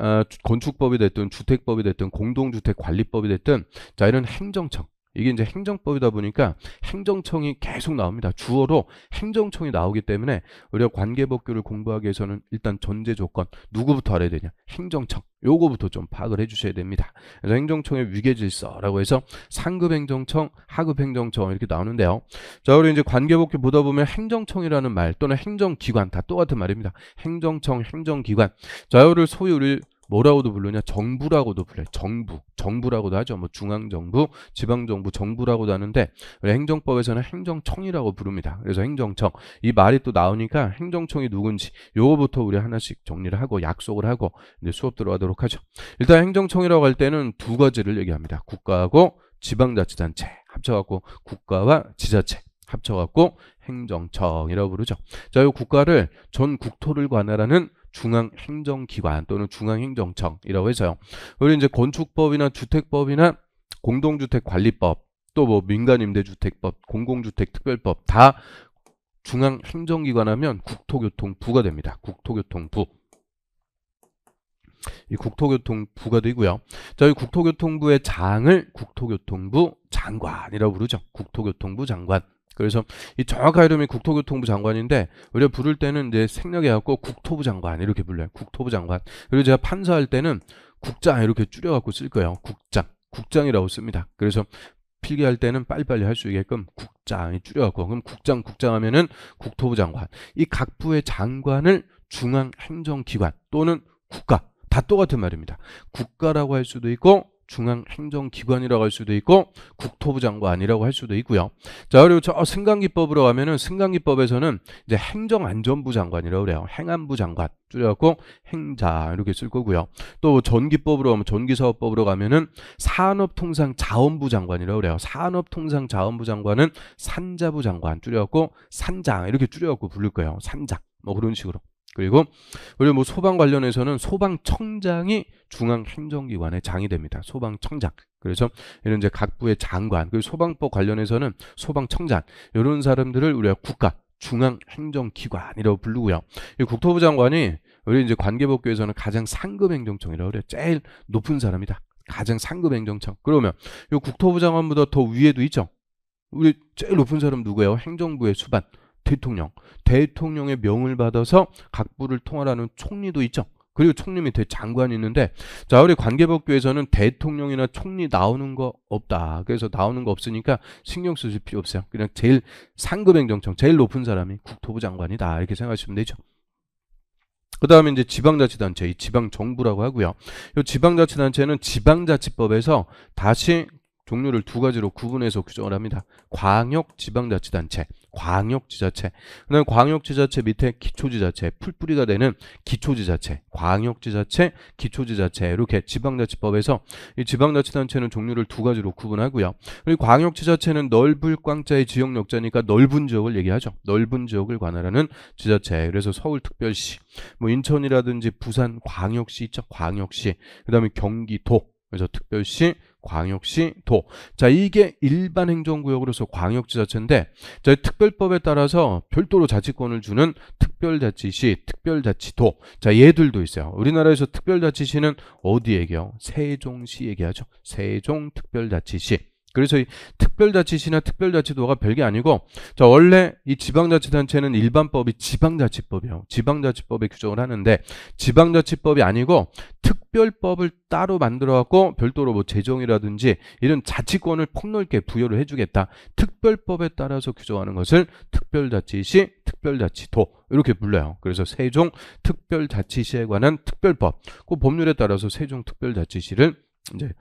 S1: 건축법이 됐든 주택법이 됐든 공동주택관리법이 됐든, 자, 이런 행정청, 이게 이제 행정법이다 보니까 행정청이 계속 나옵니다. 주어로 행정청이 나오기 때문에 우리가 관계법규를 공부하기 위해서는 일단 전제 조건 누구부터 알아야 되냐? 행정청. 요거부터 좀 파악을 해주셔야 됩니다. 그래서 행정청의 위계질서라고 해서 상급 행정청, 하급 행정청 이렇게 나오는데요. 자, 우리 이제 관계법규 보다 보면 행정청이라는 말 또는 행정기관 다 똑같은 말입니다. 행정청, 행정기관. 자, 이거를 소위 우리 뭐라고도 부르냐? 정부라고도 불러요. 정부라고도 하죠. 뭐 중앙정부, 지방정부, 정부라고도 하는데 우리 행정법에서는 행정청이라고 부릅니다. 그래서 행정청, 이 말이 또 나오니까 행정청이 누군지 요거부터 우리 하나씩 정리를 하고 약속을 하고 이제 수업 들어가도록 하죠. 일단 행정청이라고 할 때는 두 가지를 얘기합니다. 국가하고 지방자치단체 합쳐갖고 국가와 지자체 합쳐갖고 행정청이라고 부르죠. 자, 이 국가를 전 국토를 관할하는 중앙행정기관 또는 중앙행정청이라고 해서요. 우리 이제 건축법이나 주택법이나 공동주택관리법, 또 뭐 민간임대주택법, 공공주택특별법 다 중앙행정기관 하면 국토교통부가 됩니다. 국토교통부. 이 국토교통부가 되고요. 자, 이 국토교통부의 장을 국토교통부 장관이라고 부르죠. 국토교통부 장관. 그래서 이 정확한 이름이 국토교통부 장관인데 우리가 부를 때는 이제 생략해갖고 국토부 장관 이렇게 불러요. 국토부 장관. 그리고 제가 판사할 때는 국장 이렇게 줄여갖고 쓸 거예요. 국장이라고 씁니다. 그래서 필기할 때는 빨리빨리 할 수 있게끔 국장이 줄여갖고, 그럼 국장 하면은 국토부 장관. 이 각 부의 장관을 중앙행정기관 또는 국가 다 똑같은 말입니다. 국가라고 할 수도 있고 중앙행정기관이라고 할 수도 있고 국토부 장관이라고 할 수도 있고요. 자, 그리고 저 승강기법으로 가면은 승강기법에서는 이제 행정안전부 장관이라고 그래요. 행안부 장관 줄여갖고 행자 이렇게 쓸 거고요. 또 전기법으로 가면 전기사업법으로 가면은 산업통상자원부 장관이라고 그래요. 산업통상자원부 장관은 산자부 장관 줄여갖고 산장 이렇게 줄여갖고 부를 거예요. 산장 뭐 그런 식으로. 그리고 우리 뭐 소방 관련해서는 소방청장이 중앙행정기관의 장이 됩니다. 소방청장. 그래서 이런 이제 각 부의 장관, 그리고 소방법 관련해서는 소방청장 이런 사람들을 우리가 국가 중앙행정기관이라고 부르고요. 이 국토부 장관이 우리 이제 관계법규에서는 가장 상급 행정청이라고 그래요. 제일 높은 사람이다. 가장 상급 행정청. 그러면 이 국토부 장관보다 더 위에도 있죠. 우리 제일 높은 사람 누구예요? 행정부의 수반. 대통령. 대통령의 명을 받아서 각 부를 통할하는 총리도 있죠. 그리고 총리 밑에 장관이 있는데, 자, 우리 관계법규에서는 대통령이나 총리 나오는 거 없다. 그래서 나오는 거 없으니까 신경 쓰실 필요 없어요. 그냥 제일 상급 행정청, 제일 높은 사람이 국토부 장관이다. 이렇게 생각하시면 되죠. 그 다음에 이제 지방자치단체, 이 지방정부라고 하고요. 이 지방자치단체는 지방자치법에서 다시 종류를 두 가지로 구분해서 규정을 합니다. 광역지방자치단체, 광역지자체. 그다음에 광역지자체 밑에 기초지자체, 풀뿌리가 되는 기초지자체, 광역지자체, 기초지자체 이렇게 지방자치법에서 이 지방자치단체는 종류를 두 가지로 구분하고요. 그리고 광역지자체는 넓을 광자의 지역역자니까 넓은 지역을 얘기하죠. 넓은 지역을 관할하는 지자체. 그래서 서울특별시, 뭐 인천이라든지 부산 광역시 있죠. 광역시. 그다음에 경기도. 그래서 특별시, 광역시, 도. 자, 이게 일반 행정구역으로서 광역지자체인데, 자, 특별법에 따라서 별도로 자치권을 주는 특별자치시, 특별자치도. 자, 얘들도 있어요. 우리나라에서 특별자치시는 어디 얘기해요? 세종시 얘기하죠. 세종특별자치시. 그래서 이 특별자치시나 특별자치도가 별게 아니고, 자, 원래 이 지방자치단체는 일반법이 지방자치법이에요. 지방자치법에 규정을 하는데, 지방자치법이 아니고 특별법을 따로 만들어갖고 별도로 뭐 재정이라든지 이런 자치권을 폭넓게 부여를 해주겠다. 특별법에 따라서 규정하는 것을 특별자치시, 특별자치도 이렇게 불러요. 그래서 세종 특별자치시에 관한 특별법, 그 법률에 따라서 세종 특별자치시를 이제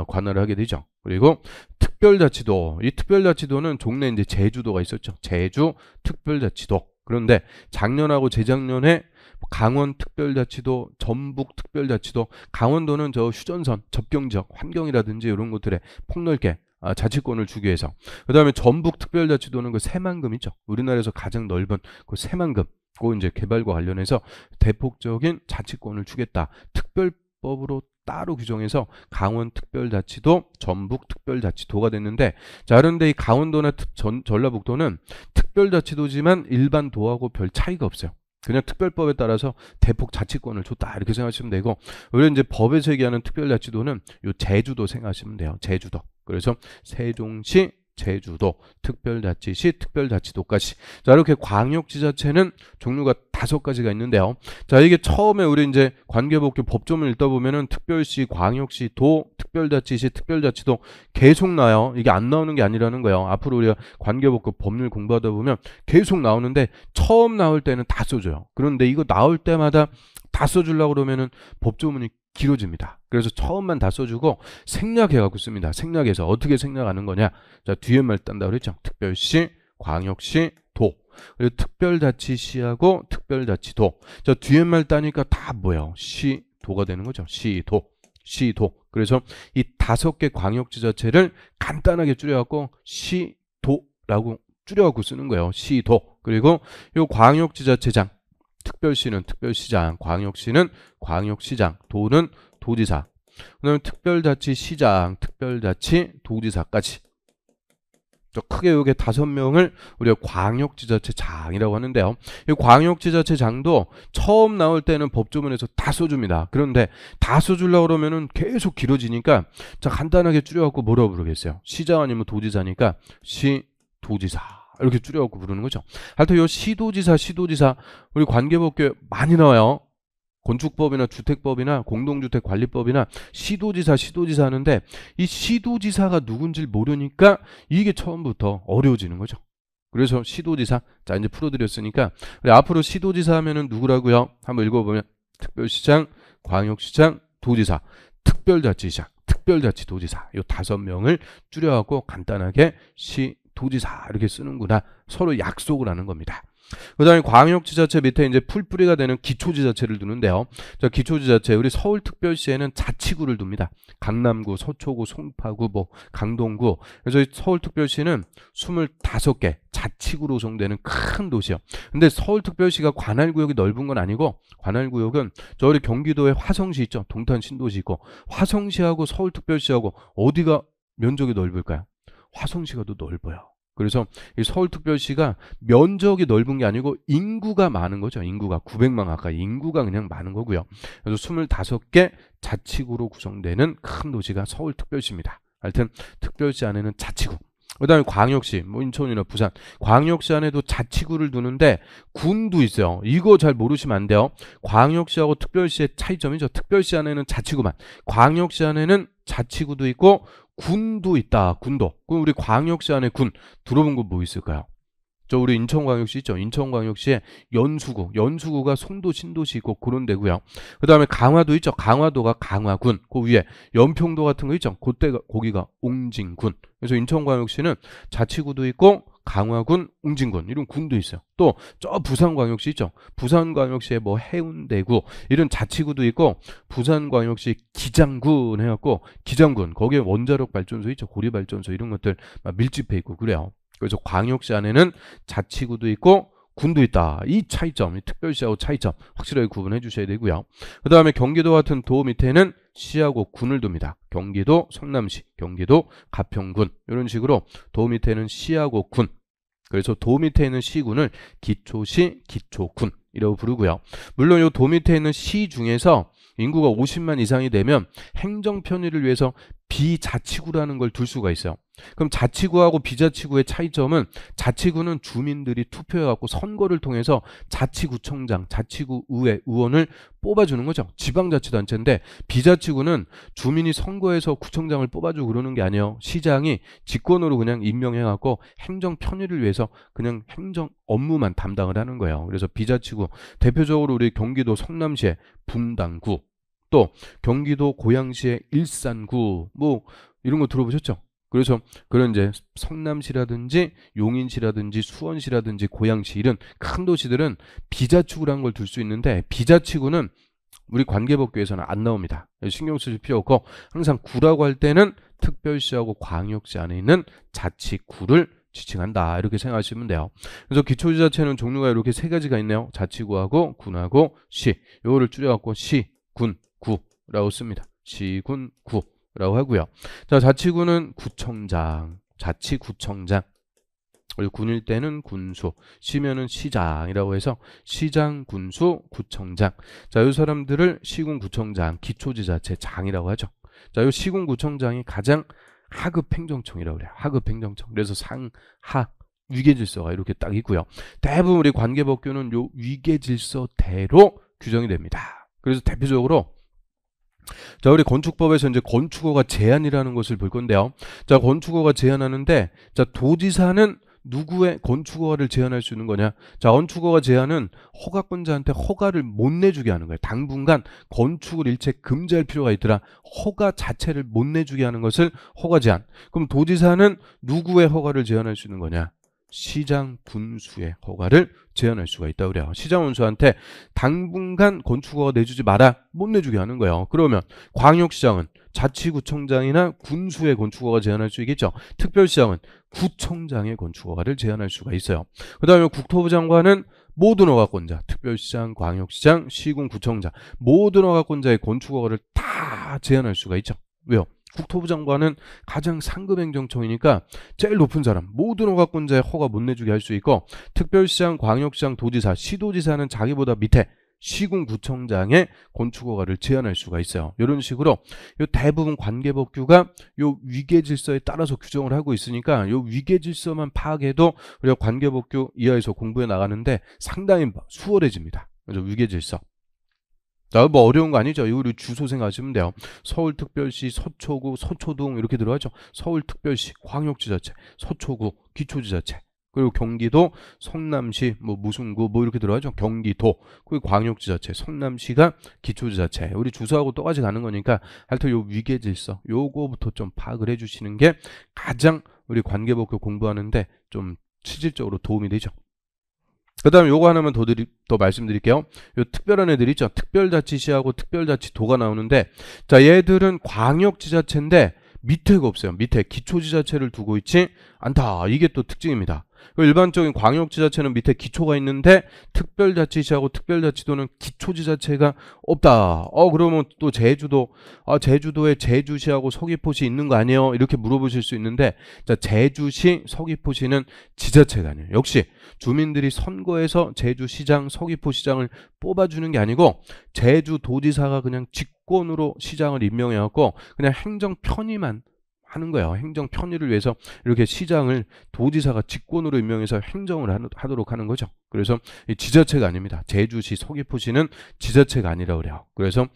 S1: 관할을 하게 되죠. 그리고 특별자치도, 이 특별자치도는 종래 이제 제주도가 있었죠. 제주 특별자치도. 그런데 작년하고 재작년에 강원 특별자치도, 전북 특별자치도, 강원도는 저 휴전선, 접경지역, 환경이라든지 이런 것들에 폭넓게 자치권을 주기 위해서. 그 다음에 전북 특별자치도는 그 새만금 있죠. 우리나라에서 가장 넓은 그 새만금, 그 이제 개발과 관련해서 대폭적인 자치권을 주겠다. 특별법으로 따로 규정해서 강원 특별자치도, 전북 특별자치도가 됐는데, 자, 그런데 이 강원도나 전라북도는 특별자치도지만 일반 도하고 별 차이가 없어요. 그냥 특별법에 따라서 대폭 자치권을 줬다 이렇게 생각하시면 되고, 우리 이제 법에서 얘기하는 특별자치도는 요 제주도 생각하시면 돼요. 제주도. 그래서 세종시, 제주도, 특별자치시, 특별자치도까지. 자, 이렇게 광역지자체는 종류가 5가지가 있는데요. 자, 이게 처음에 우리 이제 관계법규 법조문을 읽다 보면은 특별시, 광역시, 도, 특별자치시, 특별자치도 계속 나요. 이게 안 나오는 게 아니라는 거예요. 앞으로 우리가 관계법규 법률 공부하다 보면 계속 나오는데, 처음 나올 때는 다 써줘요. 그런데 이거 나올 때마다 다 써주려고 그러면은 법조문이 길어집니다. 그래서 처음만 다 써주고 생략해갖고 씁니다. 생략해서 어떻게 생략하는 거냐? 자, 뒤에 말 딴다 그랬죠. 특별시, 광역시, 도. 그리고 특별자치시하고 특별자치도. 자, 뒤에 말 따니까 다 뭐예요? 시, 도가 되는 거죠. 시도, 시도. 그래서 이 5개 광역지자체를 간단하게 줄여갖고 시도라고 줄여갖고 쓰는 거예요. 시도. 그리고 이 광역지자체장. 특별시는 특별시장, 광역시는 광역시장, 도는 도지사. 그다음에 특별자치시장, 특별자치도지사까지. 크게 이게 5명을 우리가 광역지자체장이라고 하는데요. 이 광역지자체장도 처음 나올 때는 법조문에서 다 써줍니다. 그런데 다 써주려고 그러면은 계속 길어지니까, 자, 간단하게 줄여갖고 뭐라고 부르겠어요? 시장 아니면 도지사니까 시도지사. 이렇게 줄여갖고 부르는 거죠. 하여튼 요 시도지사, 시도지사 우리 관계법규에 많이 나와요. 건축법이나 주택법이나 공동주택관리법이나 시도지사, 시도지사 하는데, 이 시도지사가 누군지 모르니까 이게 처음부터 어려워지는 거죠. 그래서 시도지사, 자, 이제 풀어드렸으니까 우리 앞으로 시도지사 하면은 누구라고요? 한번 읽어보면 특별시장, 광역시장, 도지사, 특별자치시장. 특별자치도지사 요 5명을 줄여갖고 간단하게 시도지사 이렇게 쓰는구나. 서로 약속을 하는 겁니다. 그 다음에 광역지자체 밑에 이제 풀뿌리가 되는 기초지자체를 두는데요. 자, 기초지자체, 우리 서울특별시에는 자치구를 둡니다. 강남구, 서초구, 송파구, 뭐, 강동구. 그래서 서울특별시는 25개 자치구로 구성되는 큰 도시요. 근데 서울특별시가 관할구역이 넓은 건 아니고, 관할구역은 저 우리 경기도에 화성시 있죠. 동탄 신도시 있고, 화성시하고 서울특별시하고 어디가 면적이 넓을까요? 화성시가 더 넓어요. 그래서 이 서울특별시가 면적이 넓은 게 아니고 인구가 많은 거죠. 인구가 900만 가까이 인구가 그냥 많은 거고요. 그래서 25개 자치구로 구성되는 큰 도시가 서울특별시입니다. 하여튼 특별시 안에는 자치구. 그 다음에 광역시, 뭐 인천이나 부산, 광역시 안에도 자치구를 두는데 군도 있어요. 이거 잘 모르시면 안 돼요. 광역시하고 특별시의 차이점이죠. 특별시 안에는 자치구만, 광역시 안에는 자치구도 있고 군도 있다. 군도. 그럼 우리 광역시 안에 군 들어본 거 뭐 있을까요? 저 우리 인천광역시 있죠. 인천광역시에 연수구가 송도 신도시 있고 그런 데고요. 그 다음에 강화도 있죠. 강화도가 강화군. 그 위에 연평도 같은 거 있죠. 그때가 거기가 옹진군. 그래서 인천광역시는 자치구도 있고 강화군, 옹진군 이런 군도 있어요. 또 저 부산광역시 있죠. 부산광역시에 뭐 해운대구 이런 자치구도 있고 부산광역시 기장군 해갖고 기장군 거기에 원자력 발전소 있죠. 고리발전소 이런 것들 막 밀집해 있고 그래요. 그래서 광역시 안에는 자치구도 있고 군도 있다. 이 차이점, 이 특별시하고 차이점 확실하게 구분해 주셔야 되고요. 그 다음에 경기도 같은 도 밑에는 시하고 군을 둡니다. 경기도 성남시, 경기도 가평군 이런 식으로 도 밑에는 시하고 군. 그래서 도 밑에 있는 시군을 기초시, 기초군 이라고 부르고요. 물론 이 도 밑에 있는 시 중에서 인구가 50만 이상이 되면 행정 편의를 위해서 비자치구라는 걸 둘 수가 있어요. 그럼 자치구하고 비자치구의 차이점은 자치구는 주민들이 투표해갖고 선거를 통해서 자치구청장, 자치구의회 의원을 뽑아주는 거죠. 지방자치단체인데 비자치구는 주민이 선거에서 구청장을 뽑아주고 그러는 게 아니에요. 시장이 직권으로 그냥 임명해갖고 행정 편의를 위해서 그냥 행정 업무만 담당을 하는 거예요. 그래서 비자치구 대표적으로 우리 경기도 성남시의 분당구, 또 경기도 고양시의 일산구 뭐 이런 거 들어보셨죠? 그래서 그런 이제 성남시라든지 용인시라든지 수원시라든지 고양시 이런 큰 도시들은 비자치구라는 걸 둘 수 있는데 비자치구는 우리 관계법규에서는 안 나옵니다. 신경 쓰실 필요 없고 항상 구라고 할 때는 특별시하고 광역시 안에 있는 자치구를 지칭한다 이렇게 생각하시면 돼요. 그래서 기초지자체는 종류가 이렇게 3가지가 있네요. 자치구하고 군하고 시. 요거를 줄여갖고 시, 군, 구라고 씁니다. 시, 군, 구 라고 하고요. 자, 자치구는 구청장, 자치구청장. 그리고 군일 때는 군수, 시면은 시장이라고 해서 시장, 군수, 구청장. 자, 이 사람들을 시군, 구청장, 기초지자체장이라고 하죠. 자, 이 시군, 구청장이 가장 하급 행정청이라고 그래요. 하급 행정청. 그래서 상, 하, 위계질서가 이렇게 딱 있고요. 대부분 우리 관계법규는 요 위계질서대로 규정이 됩니다. 그래서 대표적으로 자, 우리 건축법에서 이제 건축허가 제한이라는 것을 볼 건데요. 자, 건축허가 제한하는데, 자, 도지사는 누구의 건축허가를 제한할 수 있는 거냐? 자, 건축허가 제한은 허가권자한테 허가를 못 내주게 하는 거예요. 당분간 건축을 일체 금지할 필요가 있더라. 허가 자체를 못 내주게 하는 것을 허가 제한. 그럼 도지사는 누구의 허가를 제한할 수 있는 거냐? 시장 군수의 허가를 제한할 수가 있다고 그래요. 시장 군수한테 당분간 건축허가 내주지 마라, 못 내주게 하는 거예요. 그러면 광역시장은 자치구청장이나 군수의 건축허가 제한할 수 있겠죠. 특별시장은 구청장의 건축허가를 제한할 수가 있어요. 그 다음에 국토부 장관은 모든 허가권자, 특별시장, 광역시장, 시군, 구청장 모든 허가권자의 건축허가를 다 제한할 수가 있죠. 왜요? 국토부 장관은 가장 상급 행정청이니까 제일 높은 사람, 모든 허가권자의 허가 못 내주게 할 수 있고, 특별시장, 광역시장, 도지사, 시도지사는 자기보다 밑에 시군, 구청장의 건축허가를 제한할 수가 있어요. 이런 식으로 요 대부분 관계법규가 요 위계질서에 따라서 규정을 하고 있으니까 요 위계질서만 파악해도 우리가 관계법규 이하에서 공부해 나가는데 상당히 수월해집니다. 그래서 위계질서. 자, 뭐 어려운 거 아니죠. 이거 주소 생각하시면 돼요. 서울특별시, 서초구, 서초동 이렇게 들어가죠. 서울특별시, 광역지자체, 서초구, 기초지자체. 그리고 경기도 성남시, 뭐 무슨구 뭐 이렇게 들어가죠. 경기도, 그리고 광역지자체, 성남시가 기초지자체. 우리 주소하고 똑같이 가는 거니까 하여튼 요 위계질서 요거부터 좀 파악을 해주시는 게 가장 우리 관계법규 공부하는데 좀 실질적으로 도움이 되죠. 그 다음에 요거 하나만 더 말씀드릴게요. 요 특별한 애들 있죠. 특별자치시하고 특별자치도가 나오는데, 자, 얘들은 광역지자체인데 밑에가 없어요. 밑에 기초지자체를 두고 있지 않다. 이게 또 특징입니다. 일반적인 광역지자체는 밑에 기초가 있는데 특별자치시하고 특별자치도는 기초지자체가 없다. 그러면 또 제주도, 제주도에 제주시하고 서귀포시 있는 거 아니에요? 이렇게 물어보실 수 있는데, 자, 제주시, 서귀포시는 지자체가 아니에요. 역시 주민들이 선거에서 제주시장, 서귀포시장을 뽑아주는 게 아니고 제주도지사가 그냥 직권으로 시장을 임명해갖고 그냥 행정 편의만 하는 거예요. 행정 편의를 위해서 이렇게 시장을 도지사가 직권으로 임명해서 행정을 하도록 하는 거죠. 그래서 지자체가 아닙니다. 제주시, 서귀포시는 지자체가 아니라 그래요. 그래서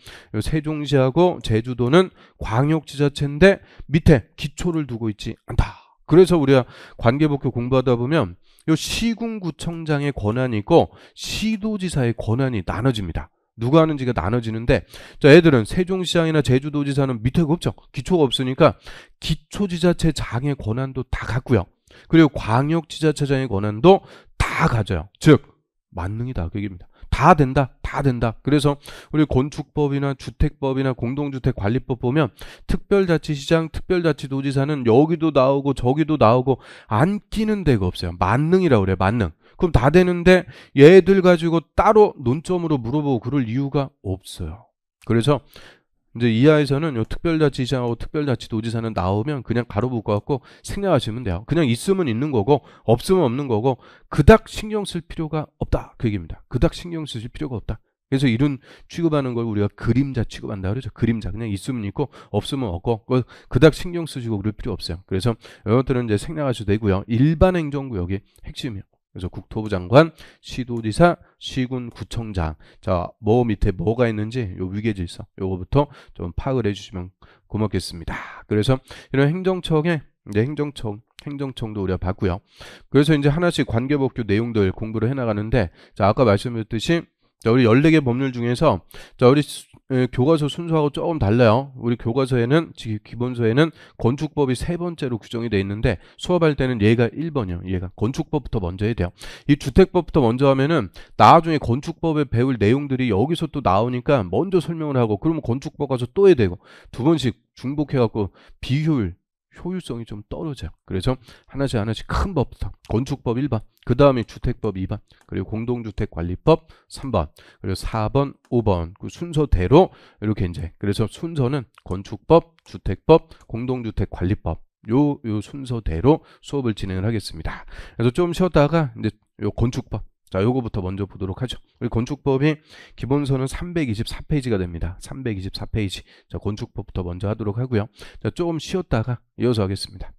S1: 세종시하고 제주도는 광역지자체인데 밑에 기초를 두고 있지 않다. 그래서 우리가 관계법규 공부하다 보면 요 시군구청장의 권한이 있고 시도지사의 권한이 나눠집니다. 누가 하는지가 나눠지는데, 자, 애들은 세종시장이나 제주도지사는 밑에가 없죠. 기초가 없으니까 기초지자체장의 권한도 다 갖고요. 그리고 광역지자체장의 권한도 다 가져요. 즉 만능이다 그 얘기입니다. 다 된다, 다 된다. 그래서 우리 건축법이나 주택법이나 공동주택관리법 보면 특별자치시장, 특별자치도지사는 여기도 나오고 저기도 나오고 안 끼는 데가 없어요. 만능이라고 그래요. 만능. 그럼 다 되는데 얘들 가지고 따로 논점으로 물어보고 그럴 이유가 없어요. 그래서 이제 이하에서는 요 특별자치시장하고 특별자치도지사는 나오면 그냥 가로 묶어갖고 생략하시면 돼요. 그냥 있으면 있는 거고 없으면 없는 거고 그닥 신경 쓸 필요가 없다 그 얘기입니다. 그닥 신경 쓰실 필요가 없다. 그래서 이런 취급하는 걸 우리가 그림자 취급한다 그러죠. 그림자. 그냥 있으면 있고 없으면 없고 그닥 신경 쓰시고 그럴 필요 없어요. 그래서 이것들은 이제 생략하셔도 되고요. 일반 행정구역이 핵심이에요. 그래서 국토부 장관, 시도지사, 시군구청장. 자, 뭐 밑에 뭐가 있는지 요 위계질서 요거부터 좀 파악을 해주시면 고맙겠습니다. 그래서 이런 행정청의 이제 행정청도 우리가 봤고요. 그래서 이제 하나씩 관계법규 내용들 공부를 해나가는데, 자, 아까 말씀드렸듯이 자, 우리 14개 법률 중에서 자, 우리 교과서 순서하고 조금 달라요. 우리 교과서에는 기본서에는 건축법이 세 번째로 규정이 되어 있는데 수업할 때는 얘가 1번이요. 얘가 건축법부터 먼저 해야 돼요. 이 주택법부터 먼저 하면은 나중에 건축법에 배울 내용들이 여기서 또 나오니까 먼저 설명을 하고 그러면 건축법 가서 또 해야 되고 두 번씩 중복해갖고 효율성이 좀 떨어져요. 그래서 하나씩 큰 법부터 건축법 1번, 그 다음에 주택법 2번, 그리고 공동주택관리법 3번, 그리고 4번, 5번 그 순서대로 이렇게 이제 그래서 순서는 건축법, 주택법, 공동주택관리법 요 순서대로 수업을 진행을 하겠습니다. 그래서 좀 쉬었다가 이제 요 건축법 자, 요거부터 먼저 보도록 하죠. 우리 건축법이 기본서는 324페이지가 됩니다. 324페이지. 자, 건축법부터 먼저 하도록 하고요. 자, 조금 쉬었다가 이어서 하겠습니다.